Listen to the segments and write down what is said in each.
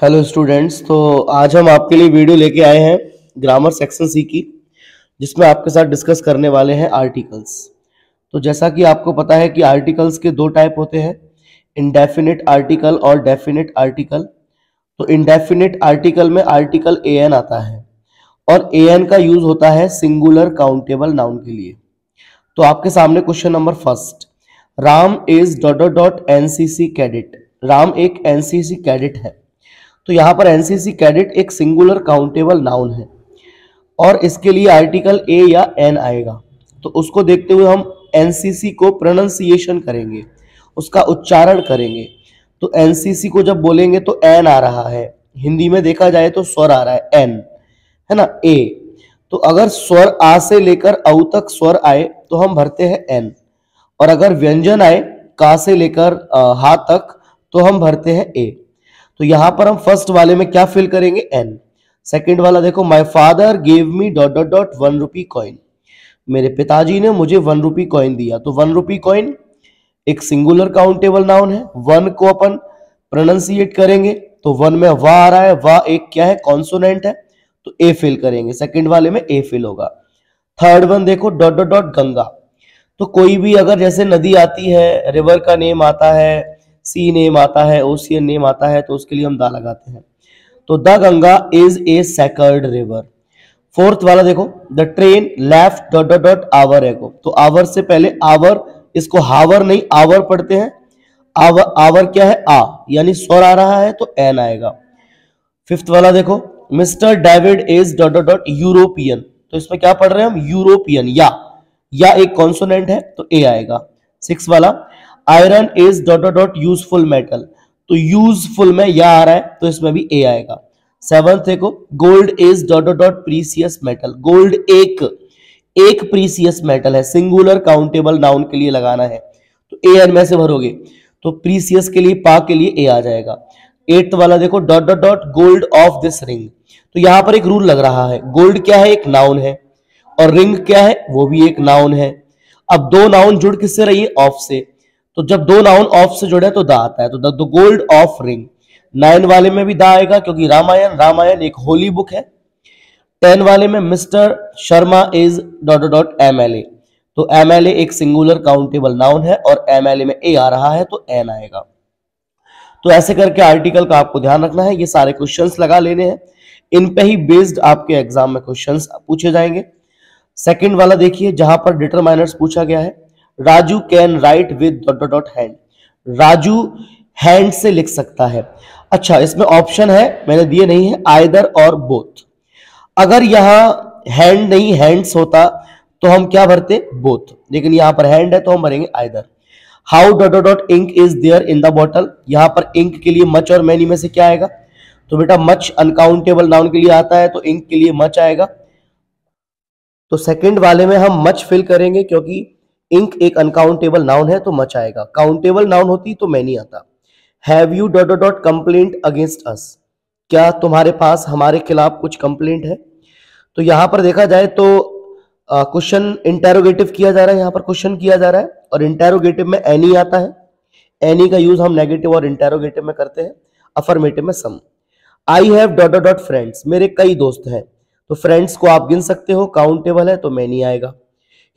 Hello students. तो आज हम आपके लिए वीडियो लेके आए हैं ग्रामर सेक्शन सी की, जिसमें आपके साथ डिस्कस करने वाले हैं आर्टिकल्स। तो जैसा कि आपको पता है कि आर्टिकल्स के दो टाइप होते हैं, इंडेफिनिट आर्टिकल और डेफिनिट आर्टिकल। तो इंडेफिनिट आर्टिकल में आर्टिकल ए एन आता है और ए एन का यूज होता है सिंगुलर काउंटेबल नाउन के लिए। तो आपके सामने question number first, Ram is dot dot dot NCC cadet. Ram एक एनसीसी कैडेट है। तो यहां पर एनसीसी कैडेट एक सिंगुलर काउंटेबल नाउन है और इसके लिए आर्टिकल ए या एन आएगा। तो उसको देखते हुए हम एनसीसी को प्रोनाउंसिएशन करेंगे, उसका उच्चारण करेंगे। तो एनसीसी को जब बोलेंगे तो एन आ रहा है, हिंदी में देखा जाए तो स्वर आ रहा है एन, है ना, ए। तो अगर स्वर आ से लेकर औ तक स्वर आए तो हम भरते हैं एन, और अगर व्यंजन आए का से लेकर हा तक तो हम भरते हैं ए। तो यहां पर हम फर्स्ट वाले में क्या फिल करेंगे, एन। सेकंड वाला देखो, my father gave me dot dot dot 1 rupee coin. मेरे पिताजी ने मुझे 1 रुपी कॉइन दिया। तो 1 रुपी कॉइन एक सिंगुलर काउंटेबल नाउन है। 1 को अपन प्रोनाउंसिएट करेंगे तो 1 में वाह आ रहा है, वाह एक क्या है, कॉन्सोनेंट है, तो ए फिल करेंगे। सेकंड वाले में ए फिल होगा। थर्ड वन देखो, डॉट डॉट डॉट गंगा। तो कोई भी अगर जैसे नदी आती है, रिवर का नेम आता है, सी नेम आता है, ओशियन नेम आता है, तो उसके लिए हम दा लगाते हैं। तो the Ganga is a sacred river. Fourth वाला देखो, the train left dot dot dot our एगो। तो आवर से पहले आवर, इसको हावर नहीं आवर पढ़ते हैं। आवर, आवर क्या है, आ, यानी स्वर आ रहा है तो एन आएगा। फिफ्थ वाला देखो, mister David is dot dot dot European. तो इसमें क्या पढ़ रहे हैं हम, यूरोपियन, या एक कॉन्सोनेंट है तो ए आएगा। सिक्स वाला, iron is dot dot dot useful metal. तो यूजफुल में या आ रहा है तो इसमें भी ए आएगा। सेवंथ देखो, gold is dot dot dot precious metal. Gold एक प्रीसियस मेटल है, सिंगुलर काउंटेबल नाउन के लिए लगाना है तो ए एन में से भरोगे तो प्रीसियस के लिए, पा के लिए ए आ जाएगा। एट्थ वाला देखो, dot dot dot gold of this ring. तो यहां पर एक रूल लग रहा है, गोल्ड क्या है, एक नाउन है, और रिंग क्या है, वो भी एक नाउन है। अब दो नाउन जुड़ किससे रही है, ऑफ से। तो जब दो नाउन ऑफ से जुड़े तो दा आता है, तो द गोल्ड ऑफ रिंग। 9 वाले में भी दा आएगा क्योंकि रामायण एक होली बुक है। 10 वाले में mister Sharma is dot dot MLA. तो एमएलए एक सिंगुलर काउंटेबल नाउन है और एमएलए में ए आ रहा है तो एन आएगा। तो ऐसे करके आर्टिकल का आपको ध्यान रखना है। ये सारे क्वेश्चंस लगा लेने हैं, इन पे ही बेस्ड आपके एग्जाम में क्वेश्चंस पूछे जाएंगे। सेकंड वाला देखिए, जहां पर डिटरमाइनर्स पूछा गया है, Raju can write with dot dot hand. Raju hand से लिख सकता है। अच्छा, इसमें ऑप्शन है, मैंने दिए नहीं है, आइदर और बोथ। अगर यहां हैंड नहीं हैंड्स होता तो हम क्या भरते, बोथ, लेकिन यहां पर हैंड है तो हम भरेंगे either. How dot dot dot ink is there in the bottle. यहां पर इंक के लिए मच और मैनी में से क्या आएगा, तो बेटा मच अनकाउंटेबल नाउन के लिए आता है तो इंक के लिए मच आएगा। तो सेकंड वाले में हम मच फिल करेंगे क्योंकि इंक एक अनकाउंटेबल नाउन है तो मच आएगा। काउंटेबल नाउन होती तो मैनी आता। Have you dot dot dot complaint against us. क्या तुम्हारे पास हमारे खिलाफ कुछ कंप्लेंट है। तो यहां पर देखा जाए तो क्वेश्चन इंटेरोगेटिव किया जा रहा है, यहां पर क्वेश्चन किया जा रहा है और इंटेरोगेटिव में एनी आता है। एनी का यूज हम नेगेटिव और इंटेरोगेटिव में करते हैं, अफर्मेटिव में some. I have dot dot dot friends. मेरे कई दोस्त हैं, तो फ्रेंड्स को आप गिन सकते हो, काउंटेबल है तो मैनी आएगा।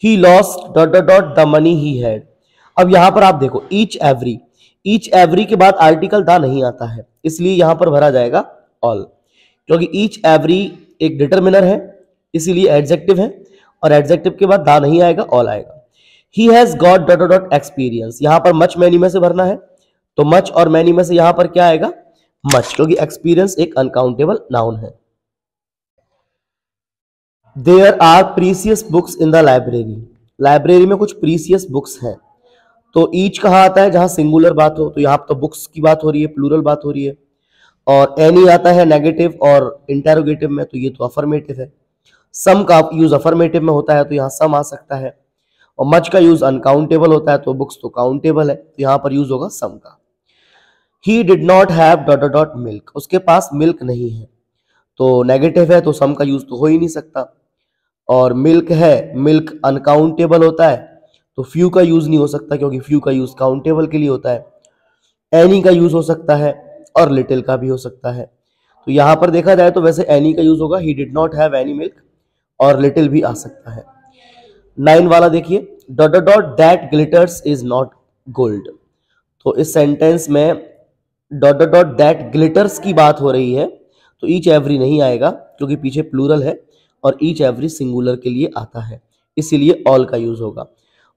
He lost dot dot dot the money he had. अब यहां पर आप देखो, ईच एवरी के बाद आर्टिकल दा नहीं आता है, इसलिए यहां पर भरा जाएगा ऑल, क्योंकि ईच एवरी एक डिटरमिनर है, इसीलिए एडजेक्टिव है, और एडजेक्टिव के बाद दा नहीं आएगा, ऑल आएगा। He has got dot dot dot experience. यहां पर मच मैनी में से भरना है, तो मच और मैनी में से यहां पर क्या आएगा, मच, क्योंकि एक्सपीरियंस एक अनकाउंटेबल नाउन है। There are precious books in the library. Library में कुछ प्रीसियस बुक्स हैं। तो ईच कहाँ आता है, जहां सिंगुलर बात हो, तो यहाँ तो बुक्स की बात हो रही है, प्लूरल बात हो रही है। और एनी आता है नेगेटिव और इंटेरोगेटिव में, तो ये तो अफर्मेटिव है। सम का यूज अफर्मेटिव में होता है तो यहाँ सम आ सकता है, और मच का यूज अनकाउंटेबल होता है तो बुक्स तो काउंटेबल है, तो यहाँ पर यूज होगा सम का। ही did not have dot dot dot milk. उसके पास मिल्क नहीं है, तो नेगेटिव है तो सम का यूज तो हो ही नहीं सकता। और मिल्क है, मिल्क अनकाउंटेबल होता है तो फ्यू का यूज नहीं हो सकता, क्योंकि फ्यू का यूज काउंटेबल के लिए होता है। एनी का यूज हो सकता है, और लिटिल का भी हो सकता है। तो यहां पर देखा जाए तो वैसे एनी का यूज होगा, ही did not have any milk, और लिटिल भी आ सकता है। 9 वाला देखिए, dot dot dot that glitters is not gold. तो इस सेंटेंस में dot dot dot that glitters की बात हो रही है, तो ईच एवरी नहीं आएगा क्योंकि पीछे प्लूरल है और ईच एवरी सिंगुलर के लिए आता है, इसीलिए ऑल का यूज होगा।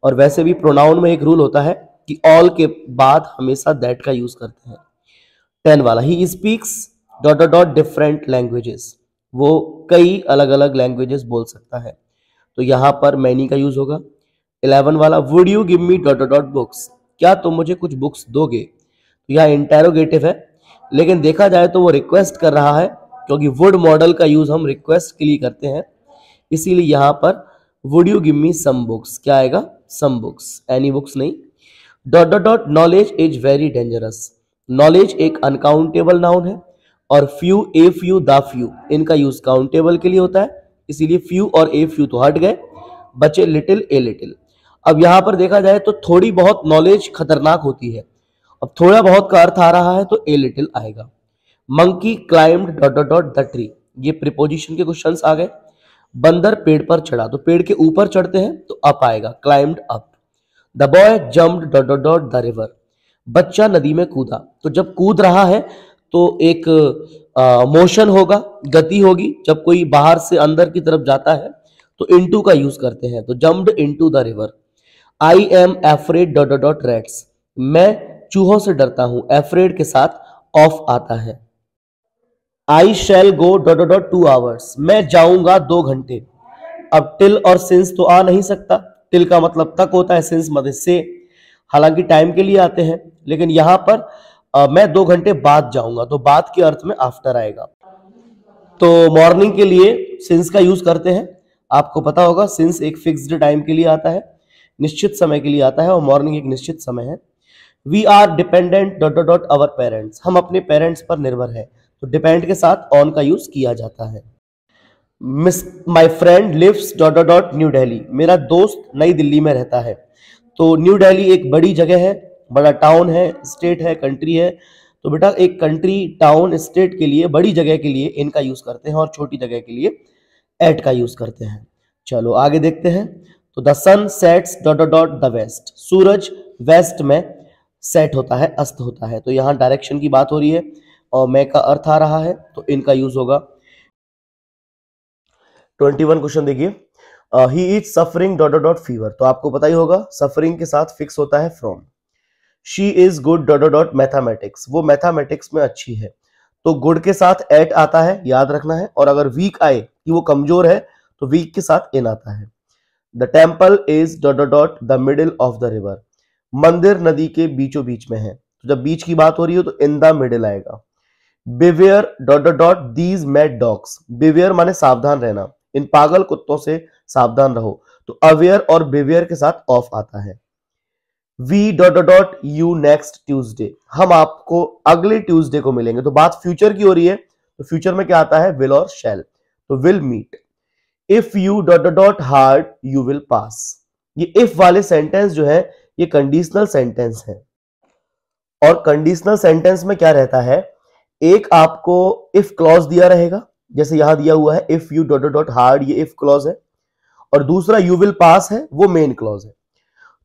और वैसे भी प्रोनाउन में एक रूल होता है कि ऑल के बाद हमेशा दैट का यूज करते हैं। 10 वाला, he speaks dot dot dot different languages, वो कई अलग अलग लैंग्वेजेस बोल सकता है, तो यहां पर मैनी का यूज होगा। 11 वाला, would you give me dot dot dot books, क्या तुम मुझे कुछ बुक्स दोगे, तो यह इंटेरोगेटिव है, लेकिन देखा जाए तो वो रिक्वेस्ट कर रहा है क्योंकि वुड मॉडल का यूज हम रिक्वेस्ट के लिए करते हैं, इसीलिए यहां पर would you give me some books क्या आएगा, सम बुक्स, एनी बुक्स नहीं। Dot dot dot knowledge is very dangerous, knowledge एक अनकाउंटेबल नाउन है और few, a few, the few, इनका यूज काउंटेबल के लिए होता है, इसीलिए फ्यू और ए फ्यू तो हट गए, बचे लिटिल, ए लिटिल। अब यहां पर देखा जाए तो थोड़ी बहुत नॉलेज खतरनाक होती है, अब थोड़ा बहुत का अर्थ आ रहा है तो ए लिटिल आएगा। Monkey climbed dot dot dot the tree, ये प्रीपोजिशन के क्वेश्चंस आ गए। बंदर पेड़ पर चढ़ा, तो पेड़ के ऊपर चढ़ते हैं तो अप आएगा, climbed up. The boy jumped dot dot dot the river, बच्चा नदी में कूदा, तो जब कूद रहा है तो एक मोशन होगा, गति होगी, जब कोई बाहर से अंदर की तरफ जाता है तो इनटू का यूज करते हैं, तो jumped into the river. I am afraid dot dot dot rats, मैं चूहों से डरता हूं, एफ्रेड के साथ ऑफ आता है। आई शैल go dot dot dot 2 hours, मैं जाऊंगा 2 घंटे। अब टिल और सिंस तो आ नहीं सकता, टिल का मतलब तक होता है, सिंस मतलब से, हालांकि टाइम के लिए आते हैं, लेकिन यहां पर मैं 2 घंटे बाद जाऊंगा, तो बाद के अर्थ में आफ्टर आएगा। तो मॉर्निंग के लिए सिंस का यूज करते हैं, आपको पता होगा सिंस एक फिक्स्ड टाइम के लिए आता है, निश्चित समय के लिए आता है, और मॉर्निंग एक निश्चित समय है। We are dependent dot dot dot our parents, हम अपने पेरेंट्स पर निर्भर है, तो डिपेंड के साथ ऑन का यूज किया जाता है। Miss my friend lives dot dot dot New Delhi, मेरा दोस्त नई दिल्ली में रहता है, तो न्यू दिल्ली एक बड़ी जगह है, बड़ा टाउन है, स्टेट है, कंट्री है, तो बेटा एक कंट्री, टाउन, स्टेट के लिए, बड़ी जगह के लिए इनका यूज करते हैं और छोटी जगह के लिए एट का यूज करते हैं। चलो आगे देखते हैं। तो the sun sets dot dot dot the west, सूरज वेस्ट में सेट होता है, अस्त होता है, तो यहाँ डायरेक्शन की बात हो रही है और मैं का अर्थ आ रहा है, तो इनका यूज होगा। 21 क्वेश्चन देखिए, he is suffering dot dot dot fever, तो आपको पता ही होगा सफरिंग के साथ फिक्स होता है from. She is good dot dot dot mathematics, वो मैथमेटिक्स में अच्छी है, तो गुड के साथ एट आता है, याद रखना है, और अगर वीक आए कि वो कमजोर है तो वीक के साथ इन आता है। The temple is dot dot dot the middle of the river, मंदिर नदी के बीचों बीच में है, तो जब बीच की बात हो रही हो तो इन द मिडिल आएगा। Beware dot dot dot these mad dogs, beware माने सावधान रहना, इन पागल कुत्तों से सावधान रहो, तो अवेयर और बिवेयर के साथ ऑफ आता है। We dot dot dot you next Tuesday, हम आपको अगले ट्यूसडे को मिलेंगे, तो बात फ्यूचर की हो रही है, तो फ्यूचर में क्या आता है, विल और शैल, तो will meet. If you dot dot dot hard you will pass, ये इफ वाले सेंटेंस जो है ये कंडीशनल सेंटेंस है, और कंडीशनल सेंटेंस में क्या रहता है, एक आपको इफ क्लॉज दिया रहेगा, जैसे यहां दिया हुआ है if you dot dot dot hard, ये इफ क्लॉज है, और दूसरा यू विल पास है, वो मेन क्लॉज है।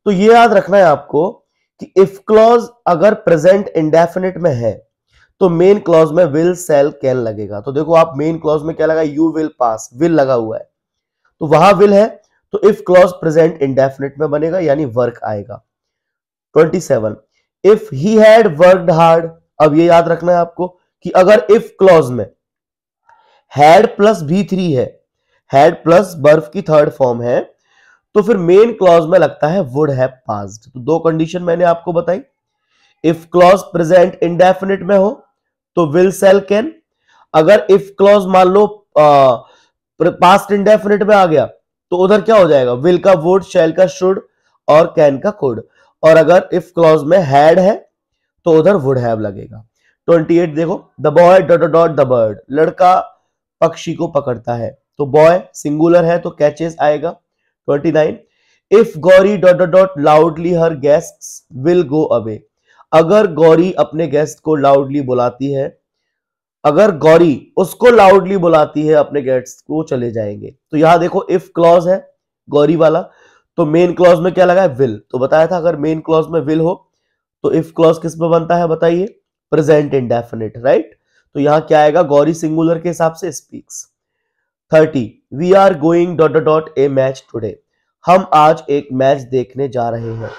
तो ये याद रखना है आपको कि इफ क्लॉज अगर प्रेजेंट इंडेफिनिट में है तो मेन क्लॉज में विल, शैल, कैन लगेगा, तो देखो आप मेन क्लॉज में क्या लगा, यू विल पास, विल लगा हुआ है, तो वहां विल है, तो इफ क्लॉज प्रेजेंट इंडेफिनिट में बनेगा, यानी वर्क आएगा। 27, if he had worked hard, अब ये याद रखना है आपको कि अगर इफ क्लॉज में हैड प्लस V3 है, हैड प्लस वर्ब की थर्ड फॉर्म है, तो फिर मेन क्लॉज में लगता है वुड हैव पास्ड। तो दो कंडीशन मैंने आपको बताई, इफ क्लॉज प्रेजेंट इंडेफिनिट में हो तो विल, शैल, कैन, अगर इफ क्लॉज मान लो पास्ट इंडेफिनिट में आ गया तो उधर क्या हो जाएगा, विल का वुड, शैल का शुड और कैन का कुड, और अगर इफ क्लॉज में हैड है तो उधर वुड हैव लगेगा। 28 देखो, the boy dot dot the bird, लड़का पक्षी को पकड़ता है, तो बॉय सिंगुलर है तो कैचेस आएगा। 29, if Gauri dot dot dot loudly her guests will go away, अगर गौरी अपने गेस्ट को लाउडली बुलाती है, अगर गौरी उसको लाउडली बुलाती है अपने गेस्ट को, चले जाएंगे। तो यहां देखो इफ क्लॉज है गौरी वाला, तो मेन क्लॉज में क्या लगा है, विल। तो बताया था अगर मेन क्लॉज में विल हो तो इफ क्लॉज किस में बनता है बताइए, प्रेजेंट इंडेफिनिट, राइट। तो यहां क्या आएगा, गौरी सिंगुलर के हिसाब से speaks. 30 we are going dot dot a match today, हम आज एक मैच देखने जा रहे हैं।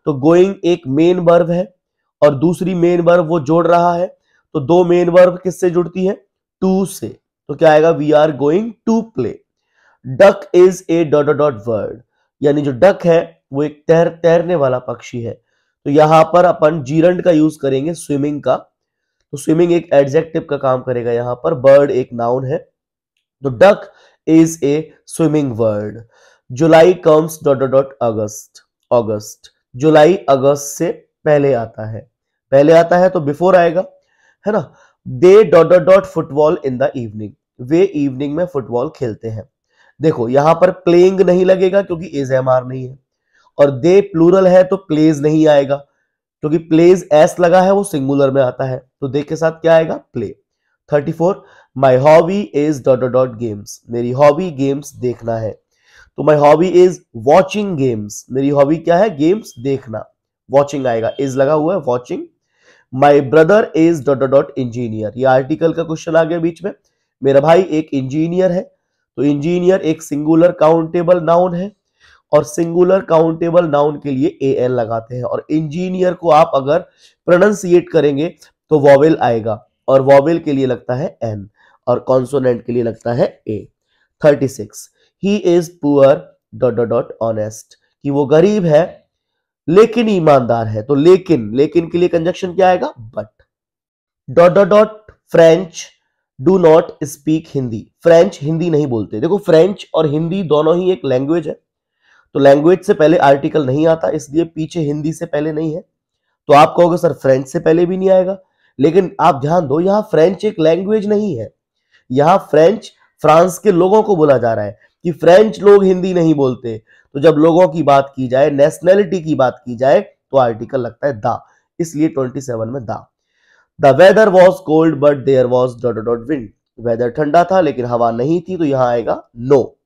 तो गोइंग एक मेन वर्ब है और दूसरी मेन वर्ब वो जोड़ रहा है, तो दो मेन वर्ब किससे जुड़ती है, टू से। तो क्या आएगा, we are going to play. Duck is a dot dot word, यानी जो डक है वो एक तैरने वाला पक्षी है। तो यहां पर अपन जीरंड का यूज करेंगे स्विमिंग का, तो स्विमिंग एक एडजेक्टिव का काम करेगा यहां पर, बर्ड एक नाउन है। तो duck is a swimming bird. July comes dot dot August, August, जुलाई अगस्त से पहले आता है, पहले आता है तो बिफोर आएगा, है ना। They dot dot dot football in the evening, वे इवनिंग में फुटबॉल खेलते हैं। देखो यहां पर प्लेइंग नहीं लगेगा क्योंकि इज एम आर नहीं है, और दे प्लूरल है तो प्लेज नहीं आएगा, क्योंकि प्लेज एस लगा है वो सिंगुलर में आता है, तो दे के साथ क्या आएगा, play. 34 my hobby is dot dot games, मेरी हॉबी गेम्स देखना है। तो my hobby is watching games, मेरी हॉबी क्या है, गेम्स देखना, वॉचिंग आएगा, इज लगा हुआ है watching. My brother is dot dot engineer, ये आर्टिकल का क्वेश्चन आ गया बीच में, मेरा भाई एक इंजीनियर है। तो इंजीनियर एक सिंगुलर काउंटेबल नाउन है, और सिंगुलर काउंटेबल नाउन के लिए ए एन लगाते हैं, और इंजीनियर को आप अगर प्रोनाउंसिएट करेंगे तो वॉवेल आएगा, और वॉवेल के लिए लगता है एन, और कॉन्सोनेंट के लिए लगता है ए। 36 he is poor dot dot honest, कि वो गरीब है लेकिन ईमानदार है। तो लेकिन, लेकिन के लिए कंजक्शन क्या आएगा, but. Dot dot dot French do not speak Hindi, French Hindi नहीं बोलते। देखो फ्रेंच और हिंदी दोनों ही एक लैंग्वेज है, तो लैंग्वेज से पहले आर्टिकल नहीं आता, इसलिए पीछे हिंदी से पहले नहीं है। तो आप कहोगे सर फ्रेंच से पहले भी नहीं आएगा, लेकिन आप ध्यान दो यहां फ्रेंच एक लैंग्वेज नहीं है, यहां फ्रेंच फ्रांस के लोगों को बोला जा रहा है कि फ्रेंच लोग हिंदी नहीं बोलते। तो जब लोगों की बात की जाए, नेशनैलिटी की बात की जाए, तो आर्टिकल लगता है द, इसलिए 27 में the. The weather was cold but there was dot dot wind, weather ठंडा था लेकिन हवा नहीं थी, तो यहां आएगा no.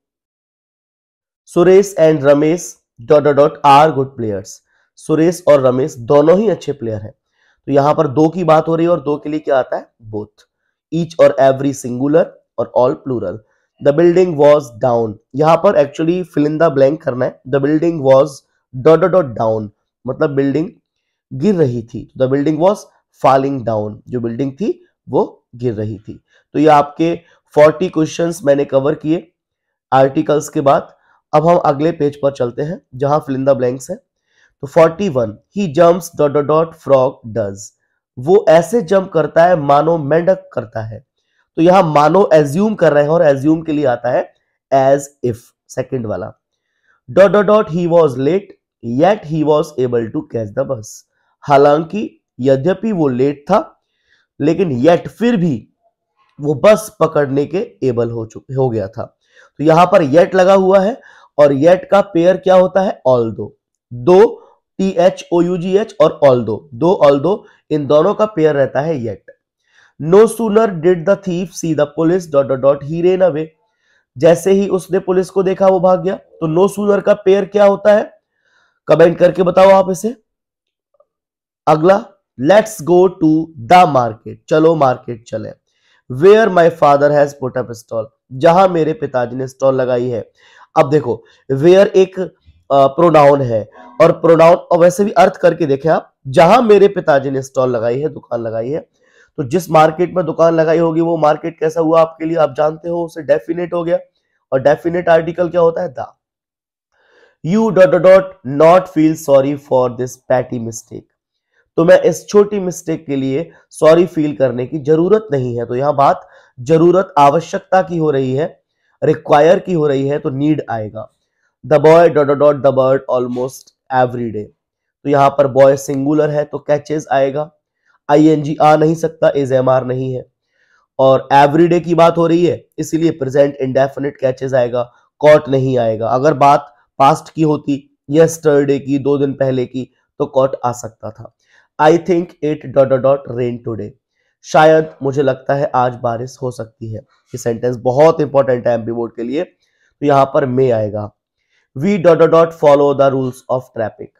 Suresh and Ramesh dot dot are good players, Suresh और रमेश दोनों ही अच्छे प्लेयर हैं। तो यहां पर दो की बात हो रही है, और दो के लिए क्या आता है, बोथ। ईच और एवरी सिंगुलर और all plural. The building was down, यहां पर actually fill in the blank करना है। The building was dot dot down, मतलब बिल्डिंग गिर रही थी। The building was falling down, जो बिल्डिंग थी वो गिर रही थी। तो ये आपके 40 क्वेश्चंस मैंने कवर किए आर्टिकल्स के बाद। अब हम अगले पेज पर चलते हैं जहां फिल इन द ब्लैंक्स है। तो 41 he jumps dot dot dot frog does, वो ऐसे जंप करता है मानो मेंढक करता है। तो यहां मानो एज्यूम कर रहे हैं, और एज्यूम के लिए आता है एज इफ, सेकंड वाला। Dot dot dot he was late yet he was able to catch the bus, हालांकि यद्यपि वो लेट था लेकिन येट फिर भी वो बस पकड़ने के एबल हो गया था। तो यहां पर येट लगा हुआ है, और येट का पेयर क्या होता है, ऑल्दो। दो THOUGH और ऑल्दो, दो ऑल्दो, इन दोनों का पेयर रहता है yet. No sooner did the thief see the police dot dot he ran away, जैसे ही उसने पुलिस को देखा वो भाग गया। तो नो सूनर का पेयर क्या होता है, कमेंट करके बताओ आप इसे। अगला, let's go to the market, चलो मार्केट चले। Where my father has put up stall, जहां मेरे पिताजी ने स्टॉल लगाई है। अब देखो वेयर एक प्रोनाउन है, और प्रोनाउन, और वैसे भी अर्थ करके देखें आप, जहां मेरे पिताजी ने स्टॉल लगाई है, दुकान लगाई है, तो जिस मार्केट में दुकान लगाई होगी वो मार्केट कैसा हुआ आपके लिए, आप जानते हो, उसे डेफिनेट हो गया, और डेफिनेट आर्टिकल क्या होता है, the. You dot dot not feel sorry for this petty mistake, तो मैं इस छोटी मिस्टेक के लिए सॉरी फील करने की जरूरत नहीं है। तो यहां बात जरूरत, आवश्यकता की हो रही है, रिक्वायर की हो रही है, तो नीड आएगा। The boy dot dot the bird almost every day, तो यहां पर बॉय सिंगुलर है तो कैचेज आएगा। ING आ नहीं सकता, इज MR नहीं है, और एवरीडे की बात हो रही है इसलिए प्रेजेंट इंडेफिनिट कैचेज आएगा, कॉट नहीं आएगा। अगर बात पास्ट की होती, यस्टरडे की, 2 दिन पहले की, तो कॉट आ सकता था। I think it dot dot dot rain today, शायद मुझे लगता है आज बारिश हो सकती है। ये सेंटेंस बहुत इंपॉर्टेंट है एमपी बोर्ड के लिए, तो यहां पर मे आएगा। We dot dot dot follow the rules of traffic,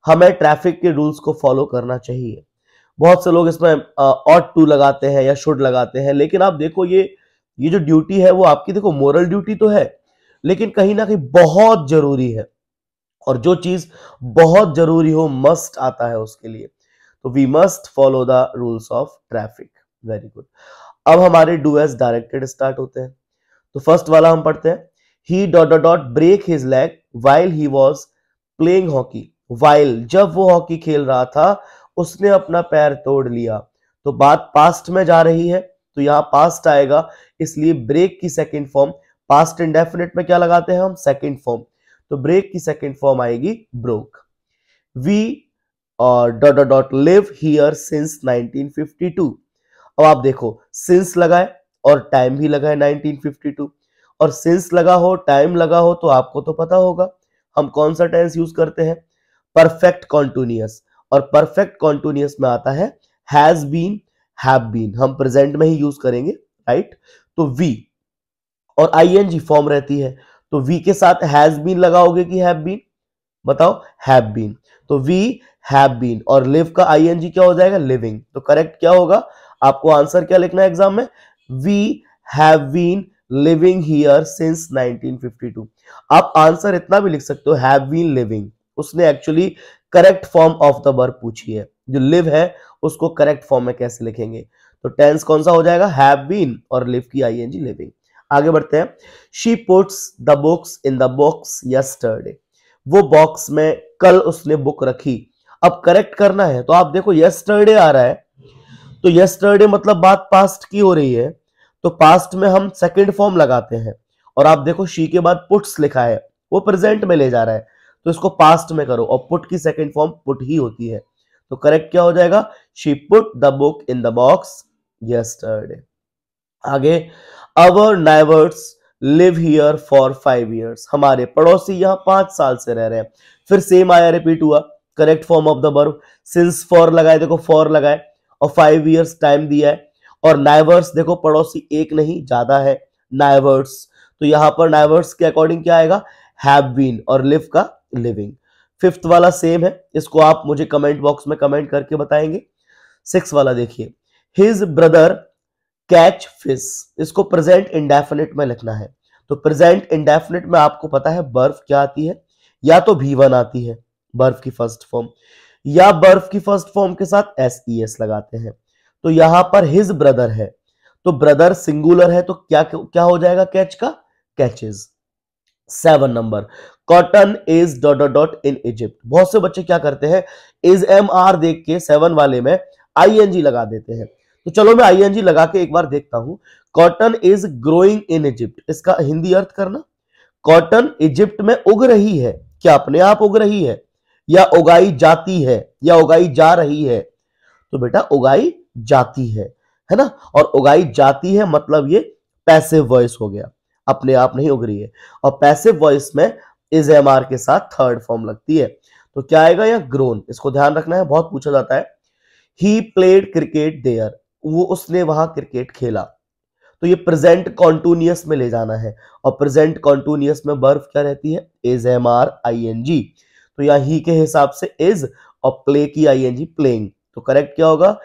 हमें ट्रैफिक के रूल्स को फॉलो करना चाहिए। बहुत से लोग इसमें ऑट टू लगाते हैं या शुड लगाते हैं, लेकिन आप देखो ये जो ड्यूटी है वो आपकी, देखो मोरल ड्यूटी तो है, लेकिन कहीं ना कहीं बहुत जरूरी है, और जो चीज बहुत जरूरी हो मस्ट आता है उसके लिए, तो we must follow the rules of traffic. Very good. अब हमारे डू एज डायरेक्टेड स्टार्ट होते हैं। तो फर्स्ट वाला हम पढ़ते हैं, he dot dot dot break his leg while he was playing hockey, while जब वो हॉकी खेल रहा था उसने अपना पैर तोड़ लिया। तो बात पास्ट में जा रही है, तो यहां पास्ट आएगा, इसलिए ब्रेक की सेकंड फॉर्म, पास्ट इंडेफिनिट में क्या लगाते हैं हम, सेकंड फॉर्म, तो ब्रेक की सेकंड फॉर्म आएगी broke. We dot dot dot live here since 1952। अब आप देखो सिंस लगाए और टाइम भी लगाए 1952, और सिंस लगा हो टाइम लगा हो तो आपको तो पता होगा हम कौन सा टेंस यूज करते हैं, परफेक्ट कॉन्टिन्यूअस, और परफेक्ट कॉन्टिन्यूअस में आता है हैज बीन, हैव बीन, हम प्रेजेंट में ही यूज करेंगे, राइट। तो वी और आईएनजी फॉर्म रहती है, तो वी के साथ हैज बीन लगाओगे कि हैव बीन, बताओ, हैव बीन, तो वी हैव बीन, और लिव का आईएनजी क्या हो जाएगा, लिविंग। तो करेक्ट क्या होगा, आपको आंसर क्या लिखना है एग्जाम में, we have been living here since 1952। आप आंसर इतना भी लिख सकते हो, हैव बीन लिविंग, उसने actually correct form of the verb पूछी है, जो लिव है उसको करेक्ट फॉर्म में कैसे लिखेंगे, तो टेंस कौन सा हो जाएगा, हैव बीन, और लिव की आईएनजी लिविंग। आगे बढ़ते हैं, she puts the books in the box yesterday, वो बॉक्स में कल उसने बुक रखी। अब करेक्ट करना है, तो आप देखो यस्टरडे आ रहा है, तो यस्टरडे मतलब बात पास्ट की हो रही है, तो पास्ट में हम सेकंड फॉर्म लगाते हैं, और आप देखो शी के बाद पुट्स लिखा है, वो प्रेजेंट में ले जा रहा है, तो इसको पास्ट में करो, और पुट की सेकंड फॉर्म पुट ही होती है, तो करेक्ट क्या हो जाएगा, she put the book in the box yesterday. आगे, our neighbours live here for 5 years, हमारे पड़ोसी यहां 5 साल से रह रहे हैं। फिर सेम आया, रिपीट हुआ, correct form of the verb, since for लगाए, देखो फॉर लगाए, और 5 years टाइम दिया है, और नाइबर्स देखो पड़ोसी एक नहीं ज्यादा है, नाइबर्स, तो यहां पर नाइबर्स के अकॉर्डिंग क्या आएगा, हैव बीन, और लिव का लिविंग। फिफ्थ वाला सेम है, इसको आप मुझे कमेंट बॉक्स में कमेंट करके बताएंगे। सिक्स वाला देखिए, हिज ब्रदर कैच फिश, इसको प्रेजेंट इंडेफिनिट में लिखना है, तो प्रेजेंट इंडेफिनिट में आपको पता है बर्फ क्या आती है, या तो V1 आती है बर्फ की फर्स्ट फॉर्म, या बर्फ की फर्स्ट फॉर्म के साथ SES लगाते हैं। तो यहां पर हिज ब्रदर है, तो ब्रदर सिंगुलर है, तो क्या क्या हो जाएगा, कैच का catches. 7 number, cotton is dot dot dot in Egypt, बहुत से बच्चे क्या करते हैं, इज MR देख के 7 वाले में ING लगा देते हैं, तो चलो मैं ING लगा के एक बार देखता हूं। Cotton is growing in Egypt, इसका हिंदी अर्थ करना, कॉटन इजिप्ट में उग रही है, क्या अपने आप उग रही है, या उगाई जाती है, या उगाई जा रही है, तो बेटा उगाई जाती है ना, और उगाई जाती है मतलब ये पैसिव वॉइस हो गया, अपने आप नहीं उग रही है, और पैसिव वॉइस में इज MR के साथ थर्ड फॉर्म लगती है, तो क्या आएगा, या ग्रोन, इसको ध्यान रखना है, बहुत पूछा जाता है। ही प्लेड क्रिकेट देयर, वो उसने वहां क्रिकेट खेला, तो ये प्रेजेंट कॉन्टिन्यूअस में ले जाना है, और प्रेजेंट कॉन्टिन्यूअस में वर्ब क्या रहती है, इज MR ING, तो यहां ही के हिसाब से इज, और प्ले की ING प्लेइंग, तो करेक्ट क्या होगा,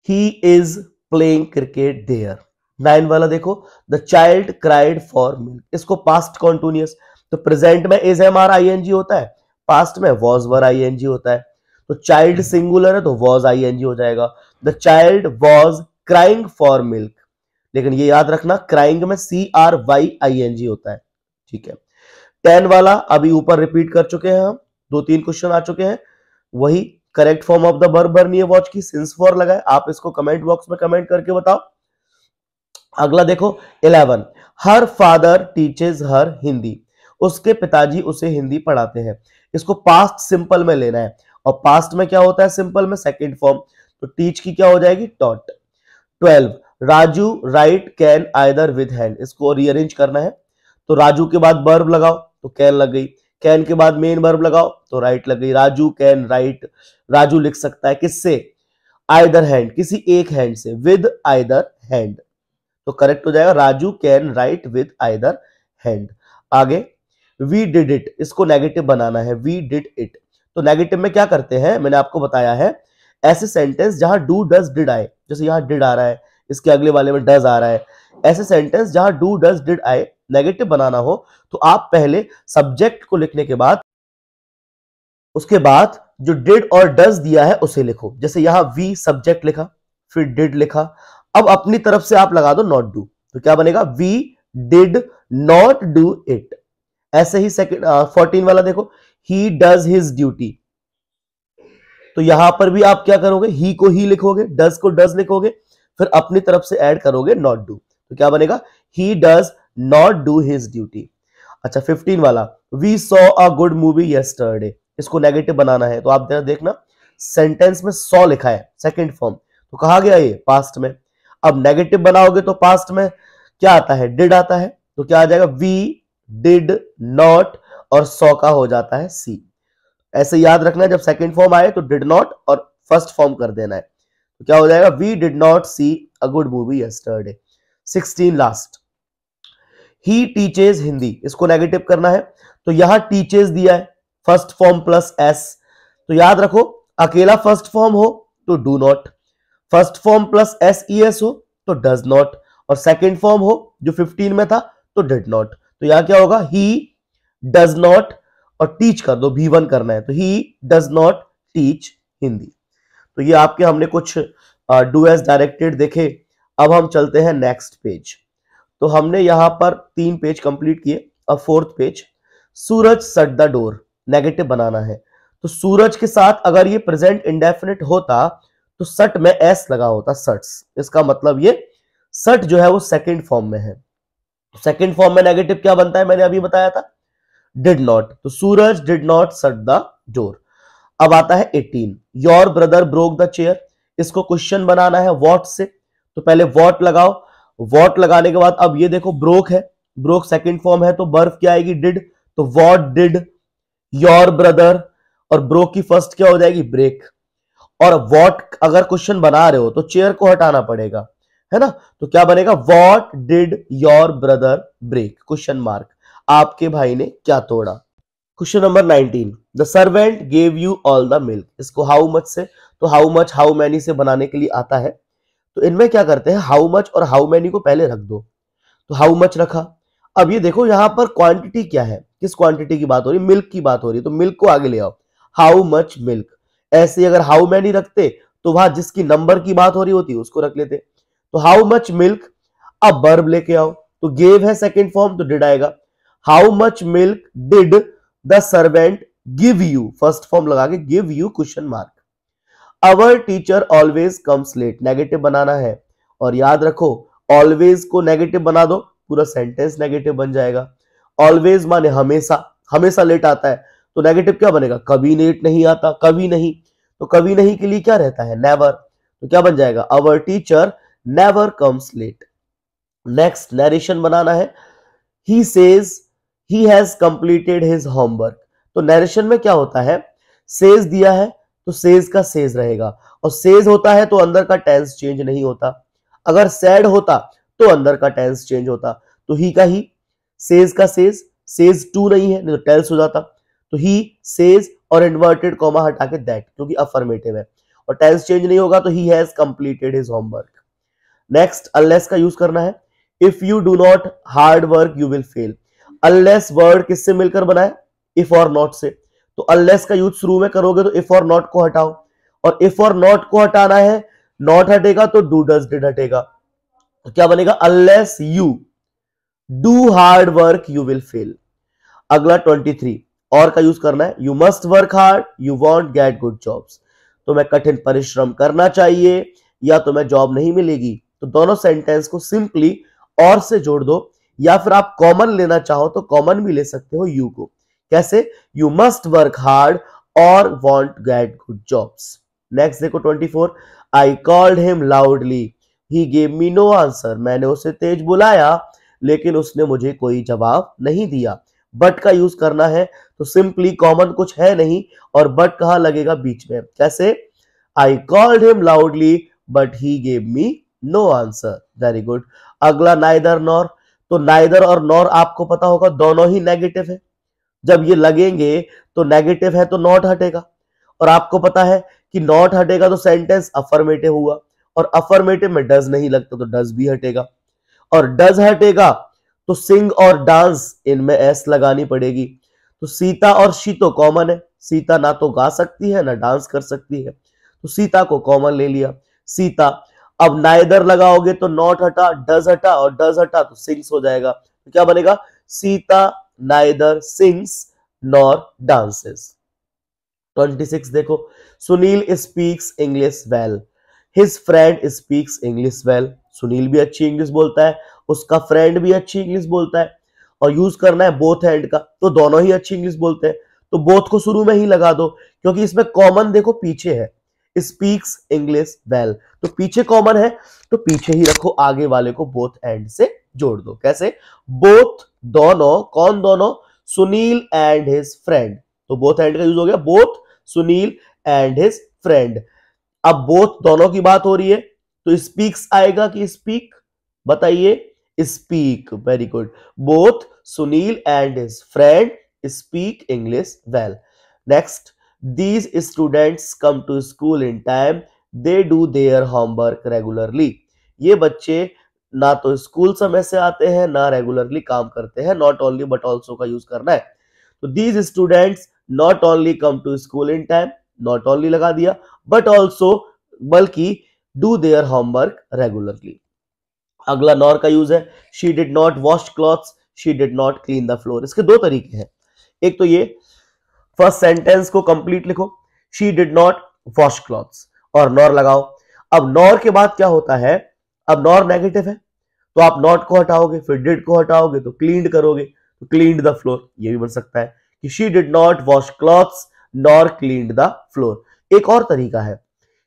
he is playing cricket there. 9 वाला देखो, the child cried for milk, इसको पास्ट कॉन्टिन्यूअस, तो प्रेजेंट में इज MR ING होता है, पास्ट में वॉज वर ING होता है, तो चाइल्ड सिंगुलर है तो वॉज ING हो जाएगा, the child was crying for milk, लेकिन ये याद रखना क्राइंग में CRYING होता है, ठीक है। 10 वाला अभी ऊपर रिपीट कर चुके हैं हम, 2-3 क्वेश्चन आ चुके हैं, वही correct form of the verb बर्नी है वॉच की, सिंस फॉर लगाए, आप इसको कमेंट बॉक्स में कमेंट करके बताओ। अगला देखो 11, हर फादर टीचेज हर हिंदी, उसके पिताजी उसे हिंदी पढ़ाते हैं, इसको पास्ट सिंपल में लेना है, और पास्ट में क्या होता है सिंपल में, सेकंड फॉर्म, तो टीच की क्या हो जाएगी, taught. 12, Raju right can either with hand, इसको रीअरेंज करना है, तो राजू के बाद वर्ब लगाओ तो कैन लग गई, कैन के बाद मेन वर्ब लगाओ तो राइट लग गई, राजू कैन राइट, राजू लिख सकता है किससे, आइदर हैंड, किसी एक हैंड से, विद आइदर हैंड, तो करेक्ट हो जाएगा Raju can write with either hand. आगे वी डिड इट, इसको नेगेटिव बनाना है, वी डिड इट, तो नेगेटिव में क्या करते हैं, मैंने आपको बताया है, ऐसे सेंटेंस जहां डू डज डिड आए, जैसे यहां डिड आ रहा है, इसके अगले वाले में डज आ रहा है, ऐसे सेंटेंस जहां डू डज डिड आए नेगेटिव बनाना हो तो आप पहले सब्जेक्ट को लिखने के बाद उसके बाद जो डिड और डज दिया है उसे लिखो, जैसे यहां वी सब्जेक्ट लिखा, फिर डिड लिखा, अब अपनी तरफ से आप लगा दो नॉट डू, तो क्या बनेगा, we did not do it. ऐसे ही सेकंड 14 वाला देखो, ही डज हिज ड्यूटी, तो यहां पर भी आप क्या करोगे, ही को ही लिखोगे, डज को डज लिखोगे, फिर अपनी तरफ से ऐड करोगे नॉट डू, तो क्या बनेगा, he does not do his duty. अच्छा 15 वाला, we saw a good movie yesterday, इसको नेगेटिव बनाना है, तो आप देखना सेंटेंस में सॉ लिखा है सेकंड फॉर्म, तो कहा गया ये पास्ट में, अब नेगेटिव बनाओगे तो पास्ट में क्या आता है, डिड आता है, तो क्या आ जाएगा, वी डिड नॉट और सॉ का हो जाता है सी। ऐसे याद रखना है, जब सेकंड फॉर्म आए तो डिड नॉट और फर्स्ट फॉर्म कर देना है, तो क्या हो जाएगा, we did not see a good movie yesterday. 16 last, he teaches Hindi, इसको नेगेटिव करना है, तो यहां टीचेज दिया है फर्स्ट फॉर्म प्लस एस, तो याद रखो अकेला फर्स्ट फॉर्म हो तो do not, first form plus S E S हो तो डज नॉट, और सेकंड फॉर्म हो जो 15 में था तो डिड नॉट, तो यहां क्या होगा, ही डज नॉट और टीच कर दो, V1 करना है, तो ही डज नॉट टीच हिंदी। तो ये आपके हमने कुछ डू एज डायरेक्टेड देखे। अब हम चलते हैं नेक्स्ट पेज, तो हमने यहां पर 3 पेज कंप्लीट किए, अब 4th page, Suraj shut the door, negative बनाना है, तो सूरज के साथ अगर ये प्रेजेंट इंडेफिनिट होता तो सट में एस लगा होता, सट्स, इसका मतलब ये सट जो है वो सेकंड फॉर्म में है, सेकंड फॉर्म में नेगेटिव क्या बनता है, मैंने अभी बताया था, डिड नॉट, तो Suraj did not shut the door. अब आता है 18, your brother broke the chair, इसको क्वेश्चन बनाना है व्हाट से, तो पहले व्हाट लगाओ, व्हाट लगाने के बाद अब ये देखो ब्रोक है, ब्रोक सेकंड फॉर्म है तो वर्ब क्या आएगी, डिड, तो व्हाट डिड योर ब्रदर, और ब्रोक की फर्स्ट क्या हो जाएगी, ब्रेक, और व्हाट अगर क्वेश्चन बना रहे हो तो चेयर को हटाना पड़ेगा, है ना, तो क्या बनेगा, what did your brother break, question mark, आपके भाई ने क्या तोड़ा। Question number 19, the servant gave you all the milk, इसको हाउ मच से, तो हाउ मच हाउ मैनी से बनाने के लिए आता है, तो इनमें क्या करते हैं, हाउ मच और हाउ मैनी को पहले रख दो, तो हाउ मच रखा, अब ये देखो यहां पर क्वांटिटी क्या है, किस क्वांटिटी की बात हो रही है, मिल्क की बात हो रही है, तो मिल्क को आगे ले आओ, हाउ मच मिल्क, ऐसे अगर हाउ मैनी रखते तो वहां जिसकी नंबर की बात हो रही होती उसको रख लेते, तो हाउ मच मिल्क, अब वर्ब लेके आओ, तो गेव है सेकंड फॉर्म तो डिड आएगा, how much milk did the servant give you, first form लगा के give you question mark, our teacher always comes late, negative बनाना है, और याद रखो ऑलवेज को नेगेटिव बना दो, पूरा सेंटेंस नेगेटिव बन जाएगा, ऑलवेज माने हमेशा, हमेशा लेट आता है, तो नेगेटिव क्या बनेगा, कभी लेट नहीं आता, कभी नहीं, तो कभी नहीं के लिए क्या रहता है, नेवर, तो क्या बन जाएगा, our teacher never comes late. Next narration बनाना है, he says he has completed his homework, तो नरेशन में क्या होता है, सेज दिया है तो सेज का सेज रहेगा, और सेज होता है तो अंदर का टेंस चेंज नहीं होता, अगर सैड होता तो अंदर का टेंस चेंज होता, तो ही का ही, सेज का सेज, सेज टू नहीं है, नहीं तो टेल्स हो जाता, तो ही सेज और इन्वर्टेड कॉमा हटा के दैट, क्योंकि अफर्मेटिव है, और टेंस चेंज नहीं होगा तो ही has completed his homework. Next unless का यूज करना है, if you do not hard work you will fail, unless word किससे मिलकर बना है, इफ और नॉट से, तो अनलेस का यूज शुरू में करोगे तो इफ और नॉट को हटाओ, और इफ और नॉट को हटाना है, नॉट हटेगा तो डू डज डिड हटेगा, तो क्या बनेगा, unless you do hard work you will fail. अगला 23 और का यूज करना है, you must work hard you want get good jobs, तो मैं कठिन परिश्रम करना चाहिए या तो मैं जॉब नहीं मिलेगी, तो दोनों सेंटेंस को सिंपली और से जोड़ दो, या फिर आप कॉमन लेना चाहो तो कॉमन भी ले सकते हो यू को, कैसे, यू मस्ट वर्क हार्ड और want get good jobs. Next देखो 24, I called him loudly he gave me know answer, मैंने उसे तेज बुलाया लेकिन उसने मुझे कोई जवाब नहीं दिया, बट का यूज करना है तो सिंपली कॉमन कुछ है नहीं और बट कहां लगेगा, बीच में। कैसे? I called him loudly but he gave me know answer. Very good. अगला नाइदर नॉर। तो नाइदर और नॉर आपको पता होगा दोनों ही नेगेटिव है। जब ये लगेंगे तो नेगेटिव है तो नॉट हटेगा, और आपको पता है कि नॉट हटेगा तो सेंटेंस अफर्मेटिव हुआ, और अफर्मेटिव में डज नहीं लगता तो डज भी हटेगा, और डज हटेगा तो सिंग और डांस इनमें एस लगानी पड़ेगी। तो सीता और शी तो कॉमन है, सीता ना तो गा सकती है ना डांस कर सकती है, तो सीता को कॉमन ले लिया, सीता। अब नाइदर लगाओगे तो नॉट हटा, डज हटा, और डज हटा तो सिंग्स हो जाएगा। तो क्या बनेगा? Sita neither sings nor dances. 26 देखो, Sunil speaks English well, his friend speaks English well. Sunil भी अच्छी इंग्लिश बोलता है, उसका फ्रेंड भी अच्छी इंग्लिश बोलता है, और यूज करना है बोथ हैंड का, तो दोनों ही अच्छी इंग्लिश बोलते हैं, तो बोथ को शुरू में ही लगा दो, क्योंकि इसमें कॉमन देखो पीछे है, स्पीक्स इंग्लिश वेल, तो पीछे कॉमन है तो पीछे ही रखो, आगे वाले को बोथ एंड से जोड़ दो। कैसे? बोथ दोनों, कौन दोनों? सुनील एंड हिज फ्रेंड, तो बोथ एंड का यूज हो गया, both Sunil and his friend. अब बोथ दोनों की बात हो रही है तो स्पीक्स आएगा कि स्पीक? बताइए, speak. Very good. Both Sunil and his friend speak English well. Next, these students come to school in time, they do their homework regularly। ये बच्चे ना तो स्कूल समय से आते हैं ना रेगुलरली काम करते हैं, नॉट ओनली बट ऑल्सो का यूज करना है। तो these students not only come to school in time, not only लगा दिया, बट ऑल्सो बल्कि डू देयर होमवर्क रेगुलरली। अगला नॉर का यूज है, she did not wash clothes, she did not clean the floor. इसके दो तरीके हैं, एक तो ये फर्स्ट सेंटेंस को कंप्लीट लिखो, she did not wash clothes, और नॉर लगाओ। अब नॉर के बाद क्या होता है, अब नॉर नेगेटिव है तो आप नॉट को हटाओगे, फिर डिड को हटाओगे तो क्लीन्ड करोगे, तो क्लीन्ड द फ्लोर, ये भी बन सकता है कि she did not wash clothes nor cleaned the floor. एक और तरीका है,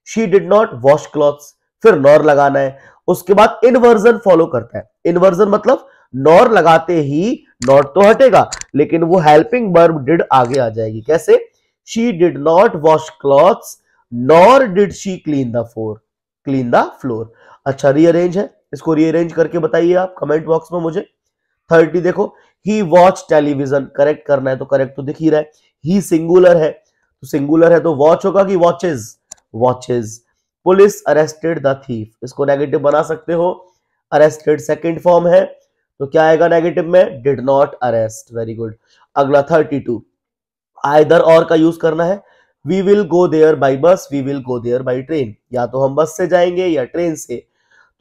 she did not wash clothes, फिर नॉर लगाना है, उसके बाद इनवर्जन फॉलो करता है। इनवर्जन मतलब नॉर लगाते ही नॉट तो हटेगा लेकिन वो हेल्पिंग वर्ब डिड आगे आ जाएगी। कैसे? She did not wash clothes nor did she clean the floor. अच्छा, रीअरेंज है, इसको रीअरेंज करके बताइए आप कमेंट बॉक्स में मुझे। 30 देखो, ही वॉच टेलीविजन, करेक्ट करना है तो करेक्ट तो दिख ही रहा है, ही सिंगुलर है तो सिंगुलर है तो वॉच होगा कि watches? Watches. Police arrested the thief, इसको नेगेटिव बना सकते हो, अरेस्टेड सेकंड फॉर्म है तो क्या आएगा नेगेटिव में? Did not arrest. Very good. अगला 32, आइदर और का यूज करना है, we will go there by bus, we will go there by train, या तो हम बस से जाएंगे या ट्रेन से,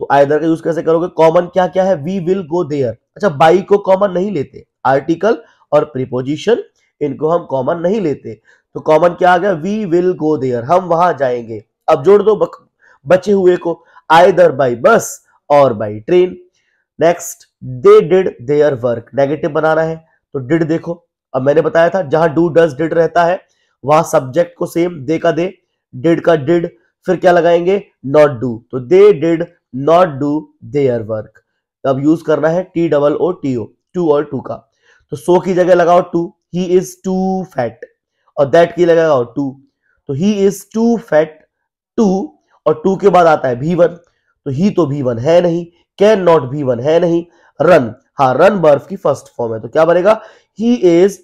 तो आइदर का यूज कैसे करोगे? कॉमन क्या क्या है? We will go there. अच्छा, बाई को कॉमन नहीं लेते, आर्टिकल और प्रीपोजिशन इनको हम कॉमन नहीं लेते, तो कॉमन क्या आ गया? वी विल गो देयर, हम वहां जाएंगे। अब जोड़ दो बचे हुए को, आइदर बाई बस और by train. Next, they did their work, negative बनाना है तो डिड देखो, अब मैंने बताया था जहां डू डज डिड रहता है वहां सब्जेक्ट को सेम दे का दे, डिड का डिड, फिर क्या लगाएंगे? नॉट डू, तो they did not do their work. अब यूज करना है T double O T O, too और टू का, तो सो की जगह लगाओ too, he is too fat, और दैट की लगाओ टू, तो he is too fat to, और टू के बाद आता है भी वन, तो ही तो भी वन है नहीं, कैन नॉट भी वन है नहीं, रन, हाँ रन बर्फ की फर्स्ट फॉर्म है तो क्या बनेगा? He is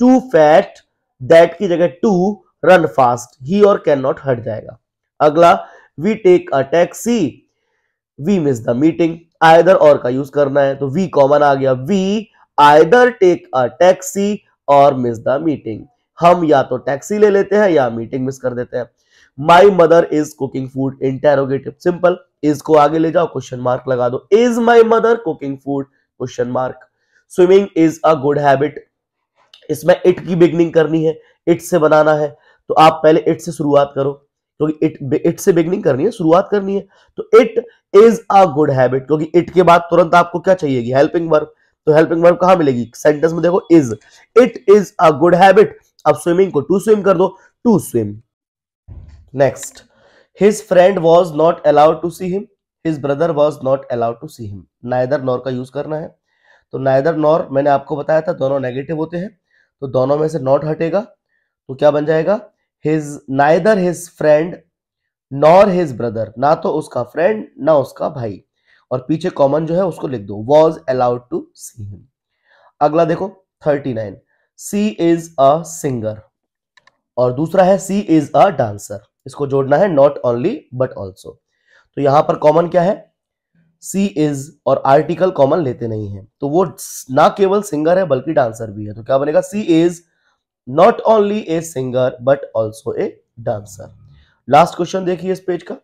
too fat, that की जगह टू, रन फास्ट, ही और कैन नॉट हट जाएगा। अगला, we take a taxi, we miss the meeting, either और का यूज करना है तो वी कॉमन आ गया, we either take a taxi और मिस द मीटिंग, हम या तो टैक्सी ले लेते हैं या मीटिंग मिस कर देते हैं। My mother is cooking food, interrogative, simple, is को आगे ले जाओ, क्वेश्चन मार्क लगा दो, is my mother cooking food, question mark. Swimming is a good habit, इसमें इट की बिगनिंग करनी है, इट से बनाना है तो आप पहले इट से शुरुआत करो, क्योंकि इट से बिगनिंग करनी है, शुरुआत करनी है, तो it is a good habit, क्योंकि इट के बाद तुरंत आपको क्या चाहिएगी? हेल्पिंग वर्ब, तो हेल्पिंग वर्ब कहां मिलेगी? सेंटेंस में देखो, is, it is a good habit. अब स्विमिंग को टू स्विम कर दो, to swim. Next, his friend was not allowed to see him, his brother was not allowed to see him, neither nor का use करना है तो neither nor मैंने आपको बताया था दोनों नेगेटिव होते हैं, तो दोनों में से नॉट हटेगा तो क्या बन जाएगा, his neither his friend nor his brother, ना तो उसका फ्रेंड ना उसका भाई, और पीछे कॉमन जो है उसको लिख दो, was allowed to see him. अगला देखो 39, सी इज अ सिंगर, और दूसरा है सी इज अ डांसर, इसको जोड़ना है नॉट ओनली बट ऑल्सो। तो यहां पर कॉमन क्या है, सी इज, और आर्टिकल कॉमन लेते नहीं है, तो वो ना केवल सिंगर है बल्कि डांसर भी है, तो क्या बनेगा, she is not only a singer but also a dancer. Last question देखिए इस पेज का,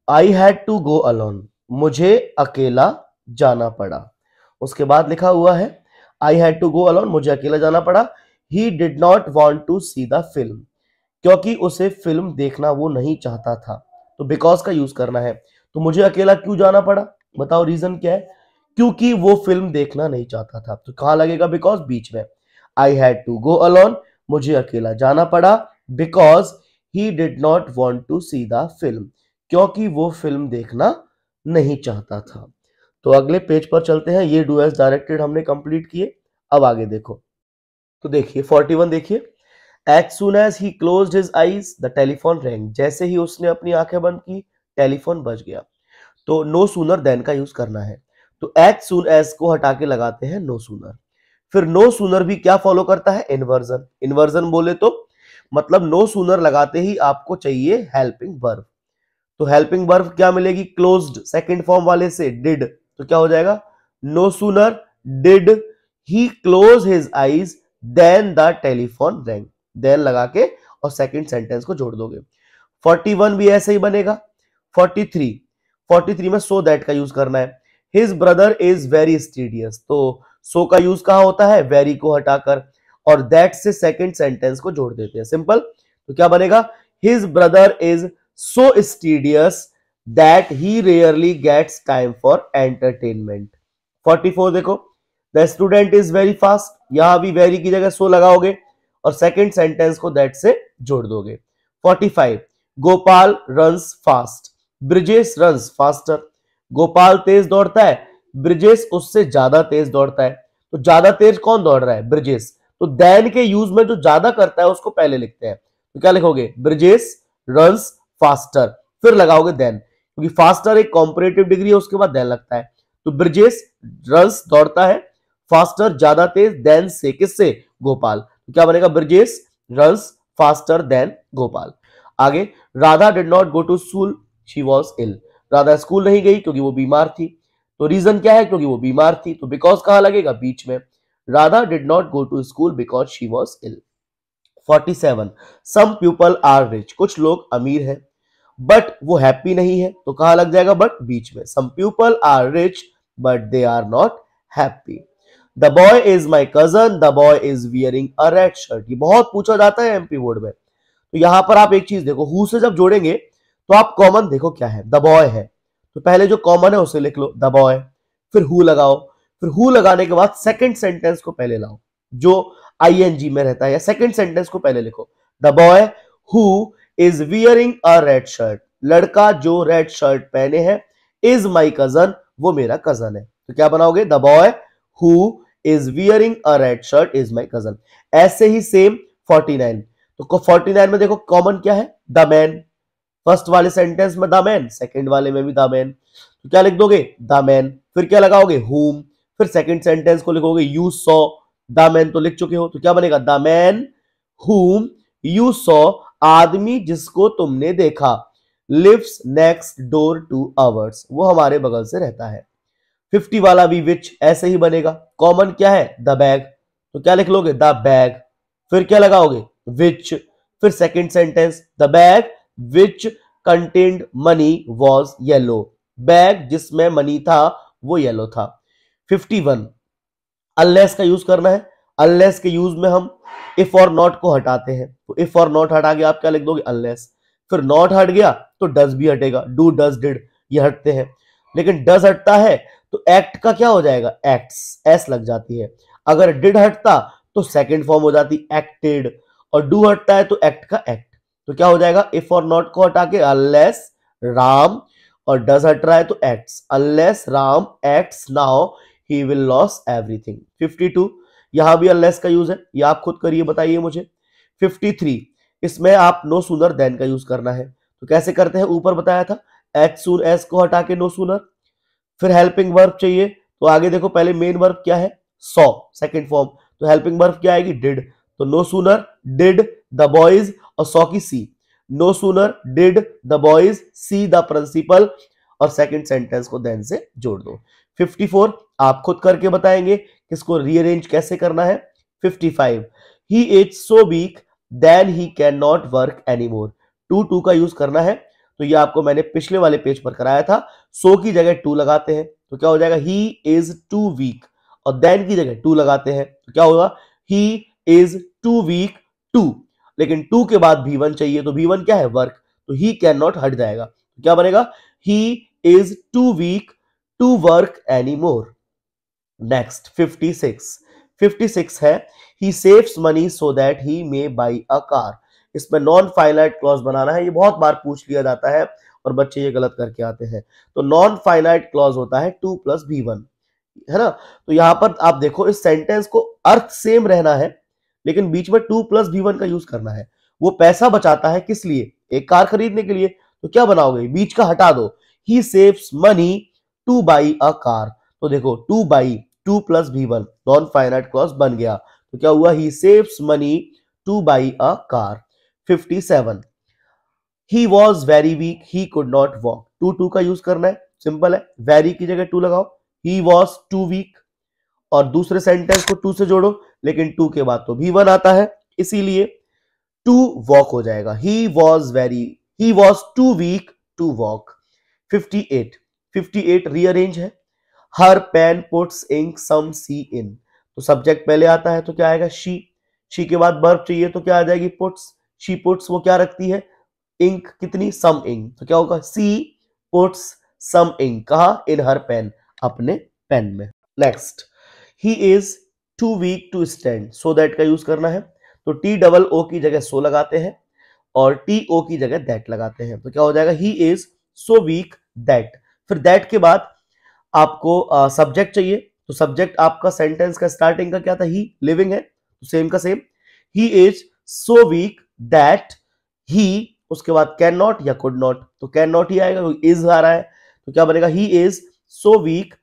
I had to go alone, मुझे अकेला जाना पड़ा। उसके बाद लिखा हुआ है I had to go alone, मुझे अकेला जाना पड़ा। He did not want to see the film, क्योंकि उसे फिल्म देखना वो नहीं चाहता था, तो बिकॉज का यूज करना है। तो मुझे अकेला क्यों जाना पड़ा, बताओ रीजन क्या है, क्योंकि वो फिल्म देखना नहीं चाहता था, तो कहां लगेगा, बिकॉज बीच में। I had to go alone, मुझे अकेला जाना पड़ा, because he did not want to see the film, क्योंकि वो फिल्म देखना नहीं चाहता था। तो अगले पेज पर चलते हैं, ये डू एज डायरेक्टेड हमने कंप्लीट किए। अब आगे देखो, तो देखिए 41 देखिए, As soon as he closed his eyes, the telephone rang. जैसे ही उसने अपनी आंखें बंद की, टेलीफोन बज गया। तो नो सूनर देन का यूज करना है, तो as soon as को हटा के लगाते हैं नो सूनर। फिर नो सूनर भी क्या फॉलो करता है, इन्वर्जन। इन्वर्जन बोले तो मतलब नो सूनर लगाते ही आपको चाहिए हेल्पिंग वर्ब, तो हेल्पिंग वर्ब क्या मिलेगी, क्लोज्ड सेकंड फॉर्म वाले से डिड, तो क्या हो जाएगा, no sooner did he close his eyes then the telephone rang, then लगा के और सेकंड सेंटेंस को जोड़ दोगे। 41 भी ऐसे ही बनेगा। 43 में सो दैट का यूज करना है, हिज ब्रदर इज वेरी स्टीडियस, तो सो का यूज कहां होता है, वेरी को हटाकर, और दैट से सेकंड सेंटेंस को जोड़ देते हैं, सिंपल। तो क्या बनेगा, his brother is so studious that he rarely gets time for entertainment। 44 देखो, the student is very fast, यहां भी very की जगह so लगाओगे और सेकंड सेंटेंस को that से जोड़ दोगे। 45 Gopal runs fast, Brijesh runs faster, Gopal तेज दौड़ता है, ब्रिजेश उससे ज्यादा तेज दौड़ता है, तो ज्यादा तेज कौन दौड़ रहा है, ब्रिजेश, तो देन के यूज में जो ज्यादा करता है उसको पहले लिखते हैं, तो क्या लिखोगे, ब्रिजेश रन्स फास्टर, फिर लगाओगे देन, क्योंकि फास्टर एक कॉम्परेटिव डिग्री है, उसके बाद देन लगता है, तो ब्रिजेश रन्स दौड़ता है, फास्टर ज्यादा तेज, देन से किससे, गोपाल, तो क्या बनेगा, Brijesh runs faster than Gopal. आगे, Radha did not go to school, she was ill, Radha school नहीं गई क्योंकि वो बीमार थी, तो रीजन क्या है, क्योंकि वो बीमार थी, तो बिकॉज कहां लगेगा, बीच में, Radha did not go to school because she was ill. 47 some people are rich, कुछ लोग अमीर हैं बट वो हैप्पी नहीं है, तो कहां लग जाएगा, बट बीच में, some people are rich but they are not happy. The boy is my cousin, the boy is wearing a red shirt, ये बहुत पूछा जाता है एमपी बोर्ड में। तो यहां पर आप एक चीज देखो, हु से जब जोड़ेंगे तो आप कॉमन देखो क्या है, द बॉय है, तो पहले जो कॉमन है उसे लिख लो द बॉय, फिर हु लगाओ, फिर हु लगाने के बाद सेकंड सेंटेंस को पहले लाओ जो आईएनजी में रहता है, या सेकंड सेंटेंस को पहले लिखो, the boy who is wearing a red shirt, लड़का जो रेड शर्ट पहने हैं, इज माई कजन, वो मेरा कजन है, तो क्या बनाओगे, the boy who is wearing a red shirt is my cousin. ऐसे ही सेम 49, तो 49 में देखो कॉमन क्या है, द मैन, फर्स्ट वाले सेंटेंस में द मैन, सेकंड वाले में भी द मैन, तो क्या लिख दोगे, द मैन, फिर क्या लगाओगे, whom, फिर सेकंड सेंटेंस को लिखोगे यू सॉ, द मैन तो लिख चुके हो, तो क्या बनेगा, the man whom you saw, आदमी जिसको तुमने देखा, lives next door to ours, वो हमारे बगल से रहता है। 50 वाला भी विच ऐसे ही बनेगा, कॉमन क्या है, द बैग, तो क्या लिख लोगे, द बैग, फिर क्या लगाओगे, विच, फिर second sentence, the bag which contained money was yellow, bag जिसमें मनी था वो येलो था। 51 अनलेस का यूज करना है, अनलेस के यूज में हम इफ और नॉट को हटाते हैं, तो इफ और नॉट हटा के आप क्या लिख दोगे, अनलेस, फिर नॉट हट गया तो डज भी हटेगा, डू डज डिड ये हटते हैं, लेकिन डज हटता है तो एक्ट का क्या हो जाएगा, एक्ट्स, एस लग जाती है, अगर डिड हटता तो सेकंड फॉर्म हो जाती एक्टेड, और डू हटता है तो एक्ट का एक्ट, तो क्या हो जाएगा, इफ और नॉट को हटा के अनलेस राम, और डज हट रहा है तो acts, unless Ram acts now he will loss everything. 52 यहां भी अनलेस का यूज है, ये आप खुद करिए बताइए मुझे। 53 इसमें आप नो सूनर देन का यूज करना है, तो कैसे करते हैं, ऊपर बताया था, एज सून एज को हटा के नो सूनर। फिर हेल्पिंग वर्ब चाहिए, तो आगे देखो पहले मेन वर्ब क्या है, सॉ, सेकंड फॉर्म, तो हेल्पिंग वर्ब क्या आएगी, डिड। तो no sooner did the boys, और सॉ की see, no sooner did the boys see the principal, और सेकंड सेंटेंस को देन से जोड़ दो। 54 आप खुद करके बताएंगे किसको रीअरेंज कैसे करना है। 55 he is so weak then he can not work anymore, too का यूज करना है, तो ये आपको मैंने पिछले वाले पेज पर कराया था। सो की जगह टू लगाते हैं तो क्या हो जाएगा, ही इज टू वीक, और देन की जगह टू लगाते हैं तो क्या होगा, he is too weak too, लेकिन टू के बाद V1 चाहिए, तो V1 क्या है, वर्क, तो ही कैन नॉट हट जाएगा, तो क्या बनेगा, he is too weak to work any more. Next 56 है, he saves money so that he may buy a car. इसमें नॉन फाइनाइट क्लॉज बनाना है, ये बहुत बार पूछ लिया जाता है और बच्चे ये गलत करके आते हैं। तो नॉन फाइनाइट क्लॉज होता है 2 + V1, है ना। तो यहां पर आप देखो इस सेंटेंस को अर्थ सेम रहना है, लेकिन बीच में 2 + V1 का यूज करना है। वो पैसा बचाता है किस लिए, एक कार खरीदने के लिए, तो क्या बनाओगे, बीच का हटा दो, ही saves money to buy a car, तो देखो 2 + V1 नॉन फाइनाइट क्लॉज बन गया, तो क्या हुआ, he saves money to buy a car. 57 he was very weak he could not walk, too का यूज करना है, सिंपल है, वेरी की जगह टू लगाओ, ही वॉज टू वीक, और दूसरे सेंटेंस को टू से जोड़ो, लेकिन टू के बाद तो V1 आता है, इसीलिए टू वॉक हो जाएगा, he was too weak to walk. 58 rearrange है, her pen puts ink some she in, तो सब्जेक्ट पहले आता है तो क्या आएगा, शी के बाद वर्ब चाहिए तो क्या आ जाएगी, पुट्स, शी पुट्स वो क्या रखती है, इंक कितनी, सम इंक, तो क्या होगा, सी पुट्स सम इंक, कहा, इन हर पेन, अपने पेन में। Next, he is too weak to stand, so that का यूज करना है, तो TOO की जगह सो लगाते हैं और TO की जगह दैट लगाते हैं, तो क्या हो जाएगा, he is so weak that. फिर दैट के बाद आपको सब्जेक्ट चाहिए, तो सब्जेक्ट आपका सेंटेंस का स्टार्टिंग का क्या था, ही, लिविंग है, तो सेम का same, he is so weak that he, उसके बाद कैन नॉट या कुड नॉट, तो कैन नॉट ही आएगा, इज आ रहा है, तो क्या बनेगा, he is so weak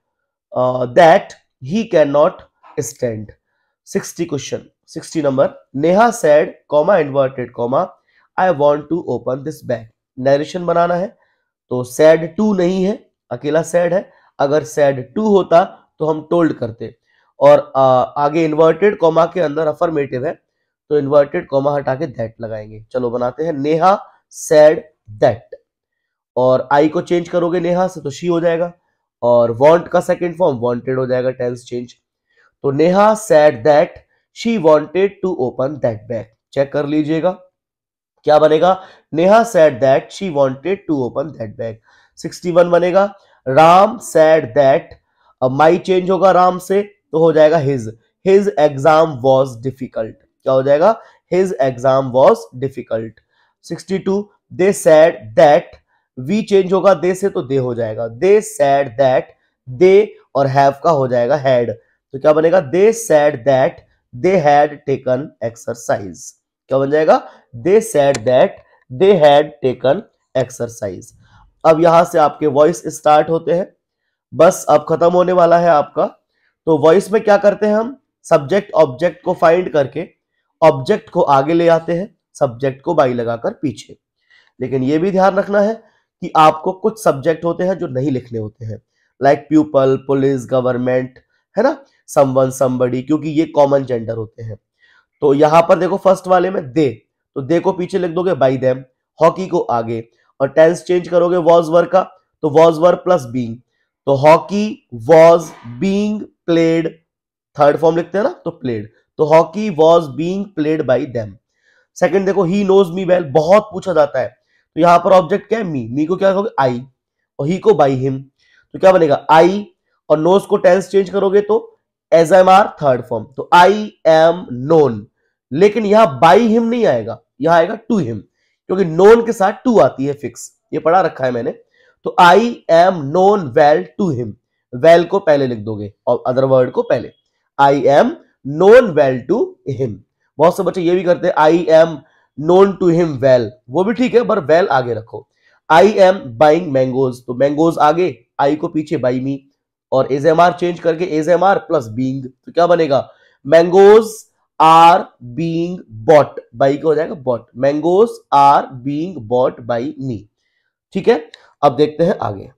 that he can not stand. 60 question, 60 number, Neha said comma inverted comma I want to open this bag, narration बनाना है, तो सैड टू नहीं है, अकेला सैड है, अगर सैड टू होता तो हम टोल्ड करते, और आगे इन्वर्टेड कॉमा के अंदर अफर्मेटिव है, तो इन्वर्टेड कॉमा हटा के दैट लगाएंगे। चलो बनाते हैं, नेहा सैड दैट, और आई को चेंज करोगे नेहा से तो शी हो जाएगा, और वांट का सेकंड फॉर्म वांटेड हो जाएगा, टेंस चेंज, तो Neha said that she wanted to open that bag, check कर लीजिएगा क्या बनेगा, Neha said that she wanted to open that bag. 61 बनेगा, राम सैड दैट, अब माई चेंज होगा राम से तो हो जाएगा हिज एग्जाम वॉज डिफिकल्ट, क्या हो जाएगा, his exam was difficult. 62 they said that, we change होगा दे से तो दे हो जाएगा, दे सैड दैट, दे और हैव का हो जाएगा हैड, तो क्या बनेगा, they said that they had taken exercise, क्या बन जाएगा, they said that they had taken exercise. अब यहां से आपके वॉइस स्टार्ट होते हैं, बस अब खत्म होने वाला है आपका। तो वॉइस में क्या करते हैं हम, सब्जेक्ट ऑब्जेक्ट को फाइंड करके ऑब्जेक्ट को आगे ले आते हैं, सब्जेक्ट को बाई लगाकर पीछे, लेकिन यह भी ध्यान रखना है कि आपको कुछ सब्जेक्ट होते हैं जो नहीं लिखने होते हैं, लाइक पीपल, पुलिस, गवर्नमेंट, है ना, समवन, समबडी, क्योंकि ये कॉमन जेंडर होते हैं। तो यहां पर देखो फर्स्ट वाले में दे, तो दे को पीछे लिख दोगे बाई देम, हॉकी को आगे, और टेंस चेंज करोगे वॉज वर का, तो वॉज वर प्लस बीइंग, तो hockey was being played, third form लिखते हैं ना, तो प्लेड, तो hockey was being played by them. Second देखो, ही नोज मी वेल, बहुत पूछा जाता है, तो यहां पर ऑब्जेक्ट क्या है, मी को क्या कहोगे, आई, और ही को बाई हिम, तो क्या बनेगा, आई, और नोज को टेंस चेंज करोगे तो is am are, third form, तो आई एम नोन, लेकिन यहां बाई हिम नहीं आएगा, यहां आएगा टू हिम, क्योंकि नोन के साथ टू आती है फिक्स, ये पढ़ा रखा है मैंने, तो I am known well to him, well को पहले लिख दोगे और अदर वर्ड को पहले। I am known well to him. बहुत से बच्चे ये भी करते हैं I am known to him well, वो भी ठीक है पर वेल आगे रखो। आई एम बाइंग मैंगोज, तो मैंगोज आगे, आई को पीछे, बाई मी, और एज एम आर चेंज करके is am are plus being, तो क्या बनेगा mangoes are being bought, by का हो जाएगा bought, mangoes are being bought by me. ठीक है, अब देखते हैं आगे।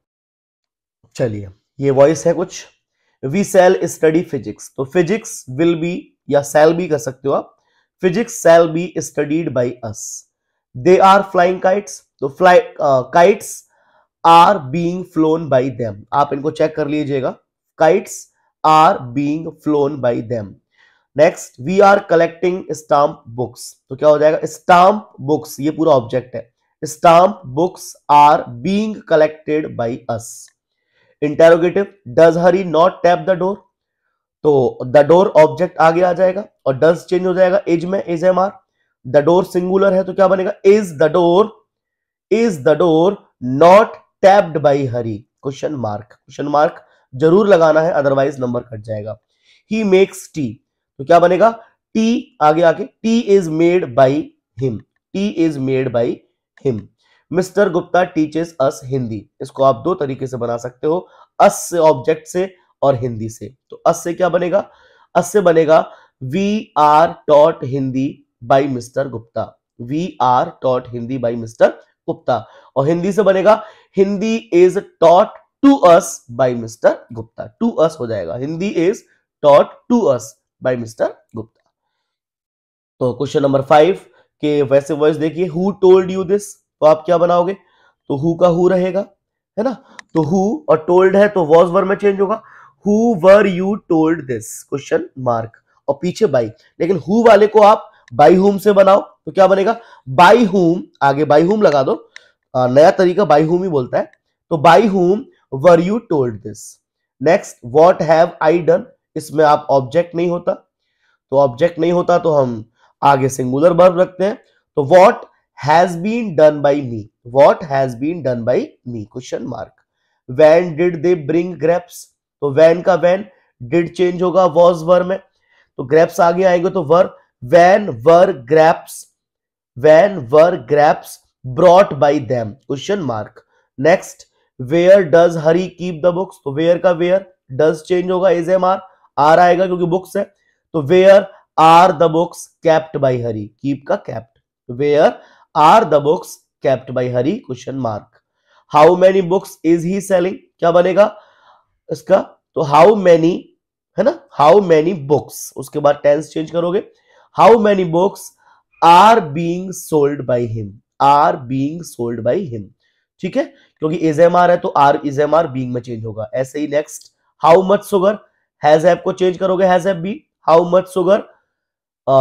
चलिए, ये वॉइस है कुछ। वी सेल स्टडी फिजिक्स, तो फिजिक्स विल बी या सेल भी कर सकते हो आप। Physics shall be studied by us. They are flying kites, तो fly kites are being flown by them, आप इनको चेक कर लीजिएगा। Kites are being flown by them. Next, we are collecting stamp books, तो क्या हो जाएगा स्टाम्प बुक्स, ये पूरा ऑब्जेक्ट है। Stamp books are being collected by us. Interrogative, does Hari not tap the door, तो द डोर ऑब्जेक्ट आगे आ जाएगा और डज चेंज हो जाएगा एज में, is am are. The door singular है तो क्या बनेगा is the door not tapped by Hari, question mark. Question mark जरूर लगाना है अदरवाइज नंबर कट जाएगा। ही मेक्स टी, तो क्या बनेगा टी आगे आके, T is made by him, T is made by him. Mister Gupta teaches us Hindi, इसको आप दो तरीके से बना सकते हो, अस से ऑब्जेक्ट से और हिंदी से। तो अस से क्या बनेगा, अस से बनेगा we are taught Hindi by mister Gupta, we are taught Hindi by mister Gupta. और हिंदी से बनेगा Hindi is taught to us by mister Gupta, to us हो जाएगा, Hindi is taught to us by mister Gupta. तो क्वेश्चन नंबर 5 के वैसे वॉइस देखिए, हु टोल्ड यू दिस, तो आप क्या बनाओगे, तो हु का हु रहेगा, है ना, तो हु और टोल्ड है तो वॉज वर्ब में चेंज होगा, who were you told this, question mark, और पीछे बाई। लेकिन हु वाले को आप बाई हुम से बनाओ तो क्या बनेगा बाई हुम, आगे बाई हुम लगा दो, नया तरीका बाई हुम ही बोलता है, तो बाई हुम were you told this. Next, what have I done, इसमें आप ऑब्जेक्ट नहीं होता, तो ऑब्जेक्ट नहीं होता तो हम आगे सिंगुलर वर्ब रखते हैं, तो what has been done by me, what has been done by me, question mark. When did they bring grapes, तो व्हेन का व्हेन, डिड चेंज होगा वॉज वर्ब में, तो ग्रेप्स आगे आएंगे तो verb, when were grapes, when were grapes brought by them, question mark. Next, where does Hari keep the books, तो where का वेयर, डज चेंज होगा एज एम आर आएगा क्योंकि बुक्स है, तो where are the books kept by Hari, keep का kept, where are the books kept by Hari, question mark. How many books is he selling, क्या बनेगा इसका, तो हाउ मेनी, है ना, हाउ मेनी बुक्स, उसके बाद टेंस चेंज करोगे, how many books are being sold by him, are being sold by him, ठीक है, क्योंकि इज एम आर है तो are is am are being में चेंज होगा। ऐसे ही next, how much sugar, has have को चेंज करोगे has have been, how much sugar,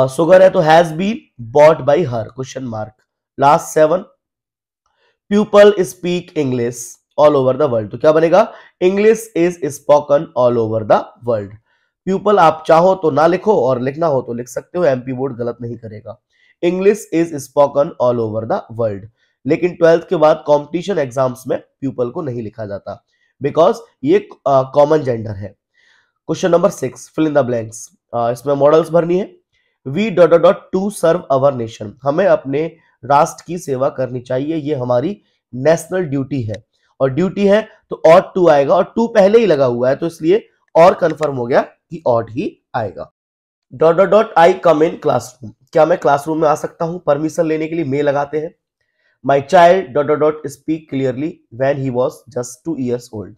sugar है तो has been bought by her, question mark. Last 7, people speak English all over the world, तो क्या बनेगा English is spoken all over the world. People आप चाहो तो ना लिखो और लिखना हो तो लिख सकते हो, एमपी बोर्ड गलत नहीं करेगा। English is spoken all over the world, लेकिन 12th के बाद कंपटीशन एग्जाम्स में पीपल को नहीं लिखा जाता बिकॉज ये कॉमन जेंडर है। Question number 6, fill in the blanks, इसमें मॉडल्स भरनी है। We dot dot to serve our nation, हमें अपने राष्ट्र की सेवा करनी चाहिए, ये हमारी नेशनल ड्यूटी है, और ड्यूटी है तो ऑट टू आएगा, और टू पहले ही लगा हुआ है तो इसलिए और कंफर्म हो गया कि ऑट ही आएगा। Dot dot dot I come in classroom, क्या मैं क्लासरूम में आ सकता हूं, परमिशन लेने के लिए मे लगाते हैं। My child dot dot dot speak clearly when he was just 2 years old,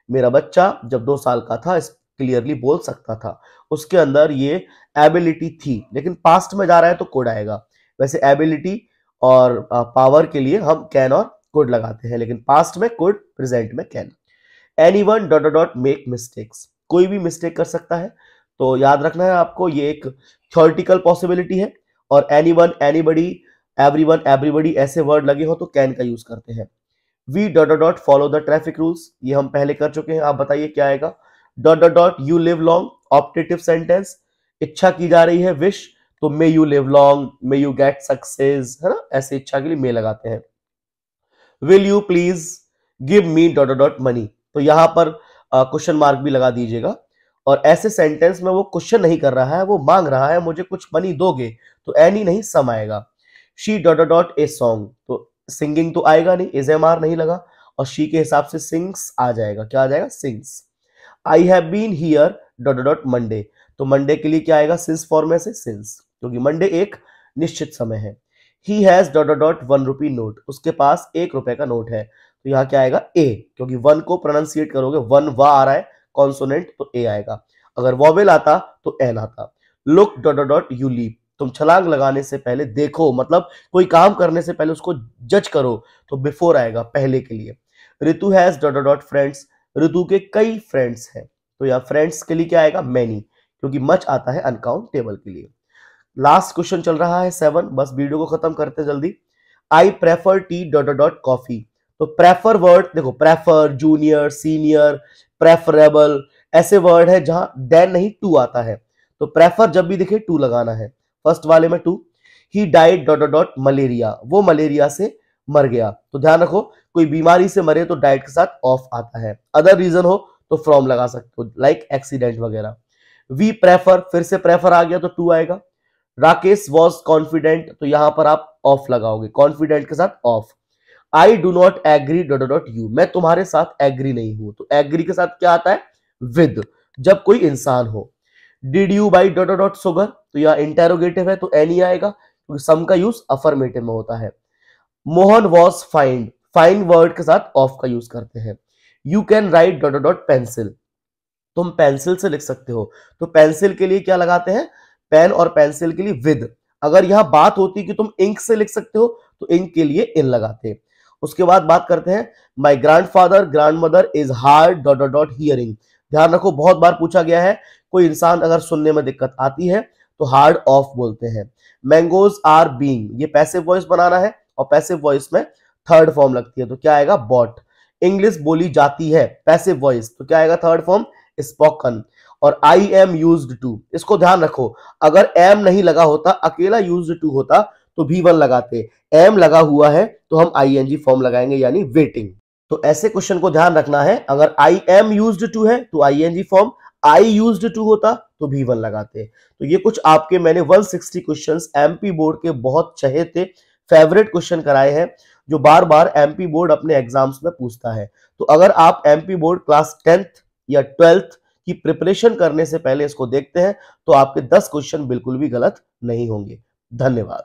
मेरा बच्चा जब 2 साल का था क्लियरली बोल सकता था, उसके अंदर ये एबिलिटी थी, लेकिन पास्ट में जा रहा है तो कोड आएगा। वैसे एबिलिटी और पावर के लिए हम कैन और कुड लगाते हैं, लेकिन पास्ट में कुड, प्रेजेंट में can. Anyone dot dot dot make mistakes, कोई भी मिस्टेक कर सकता है, तो याद रखना है आपको ये एक थ्योरेटिकल पॉसिबिलिटी है, और एनीवन, एनीबडी, एवरीवन, एवरीबडी ऐसे वर्ड लगे हो तो कैन का यूज करते हैं। We dot dot dot follow the traffic rules, ये हम पहले कर चुके हैं, आप बताइए क्या आएगा। Dot dot dot you live long, optative sentence, इच्छा की जा रही है विश, तो may you live long, may you get success, है ना, ऐसे इच्छा के लिए मे लगाते हैं। Will you please give me dot dot dot money, तो यहां पर क्वेश्चन मार्क भी लगा दीजिएगा। और ऐसे सेंटेंस में वो क्वेश्चन नहीं कर रहा है, वो मांग रहा है मुझे कुछ मनी दोगे, तो एनी नहीं सम आएगा। She dot dot a song, तो सिंगिंग तो आएगा नहीं, इज एम आर नहीं लगा, और शी के हिसाब से सिंग्स आ जाएगा, क्या आ जाएगा, sings. I have been here dot dot Monday, तो मंडे के लिए क्या आएगा, सिंस फॉर्म में से सिंस, क्योंकि मंडे एक निश्चित समय है। He has dot dot 1 rupee note, उसके पास 1 रुपए का नोट है, तो यहाँ क्या आएगा, ए, क्योंकि वन को प्रोनाउंसिएट करोगे, वन वा आ रहा है कॉन्सोनेंट, तो ए आएगा। अगर वॉवेल आता तो एन आता। Look dot dot you leap, तुम छलांग लगाने से पहले देखो, मतलब कोई काम करने से पहले उसको जज करो, तो बिफोर आएगा, पहले के लिए। ऋतु हैज डॉट डॉट फ्रेंड्स, ऋतु के कई फ्रेंड्स हैं, तो यहाँ फ्रेंड्स के लिए क्या आएगा, मैनी, क्योंकि मच आता है अनकाउंटेबल के लिए। लास्ट क्वेश्चन चल रहा है 7, बस वीडियो को खत्म करते जल्दी। I prefer tea dot dot coffee, तो प्रेफर वर्ड देखो, प्रेफर, जूनियर, सीनियर, प्रेफरेबल, ऐसे वर्ड है जहां देन नहीं टू आता है, तो प्रेफर जब भी दिखे टू लगाना है, फर्स्ट वाले में to. He died dot dot malaria, वो मलेरिया से मर गया, तो ध्यान रखो कोई बीमारी से मरे तो डाइट के साथ ऑफ आता है, अदर रीजन हो तो फ्रॉम लगा सकते हो, लाइक एक्सीडेंट वगैरह। वी प्रेफर, फिर से प्रेफर आ गया तो टू आएगा। राकेश वॉज कॉन्फिडेंट, तो यहां पर आप ऑफ लगाओगे, कॉन्फिडेंट के साथ of. I do not agree dot dot you, मैं तुम्हारे साथ एग्री नहीं हूं, तो एग्री के साथ क्या आता है, विद, जब कोई इंसान हो। Did you by dot dot sugar, तो यह इंटेरोगेटिव है तो एनी आएगा, क्योंकि सम का यूज अफर्मेटिव में होता है। Mohan was find, fine word के साथ ऑफ का यूज करते हैं। You can write dot dot pencil, तुम पेंसिल से लिख सकते हो, तो पेंसिल के लिए क्या लगाते हैं, पेन, और पेंसिल के लिए विद। अगर यहां बात होती कि तुम इंक से लिख सकते हो तो इंक के लिए इन लगाते हैं। उसके बाद बात करते हैं, माई grandfather grandmother is hard dot dot dot hearing, ध्यान रखो बहुत बार पूछा गया है, कोई इंसान अगर सुनने में दिक्कत आती है तो हार्ड ऑफ बोलते हैं। मैंगोज आर बीइंग, ये पैसिव वॉइस बनाना है, और पैसिव वॉइस में थर्ड फॉर्म लगती है, तो क्या आएगा, बॉट। इंग्लिश बोली जाती है, पैसिव वॉइस, तो क्या आएगा, थर्ड फॉर्म, स्पोकन। और आई एम यूज्ड टू, इसको ध्यान रखो, अगर एम नहीं लगा होता, अकेला यूज्ड टू होता तो भी वन लगाते, एम लगा हुआ है तो हम आईएनजी फॉर्म लगाएंगे, यानी वेटिंग। तो ऐसे क्वेश्चन को ध्यान रखना है, अगर आई एम यूज्ड टू है तो I N G form, I used to होता तो भी वन लगाते। तो ये कुछ आपके मैंने 160 क्वेश्चंस एमपी बोर्ड के बहुत चहेते फेवरेट क्वेश्चन कराए हैं, जो बार बार एमपी बोर्ड अपने एग्जाम्स में पूछता है। तो अगर आप एमपी बोर्ड क्लास 10th या 12th की प्रिपरेशन करने से पहले इसको देखते हैं तो आपके 10 क्वेश्चन बिल्कुल भी गलत नहीं होंगे। धन्यवाद।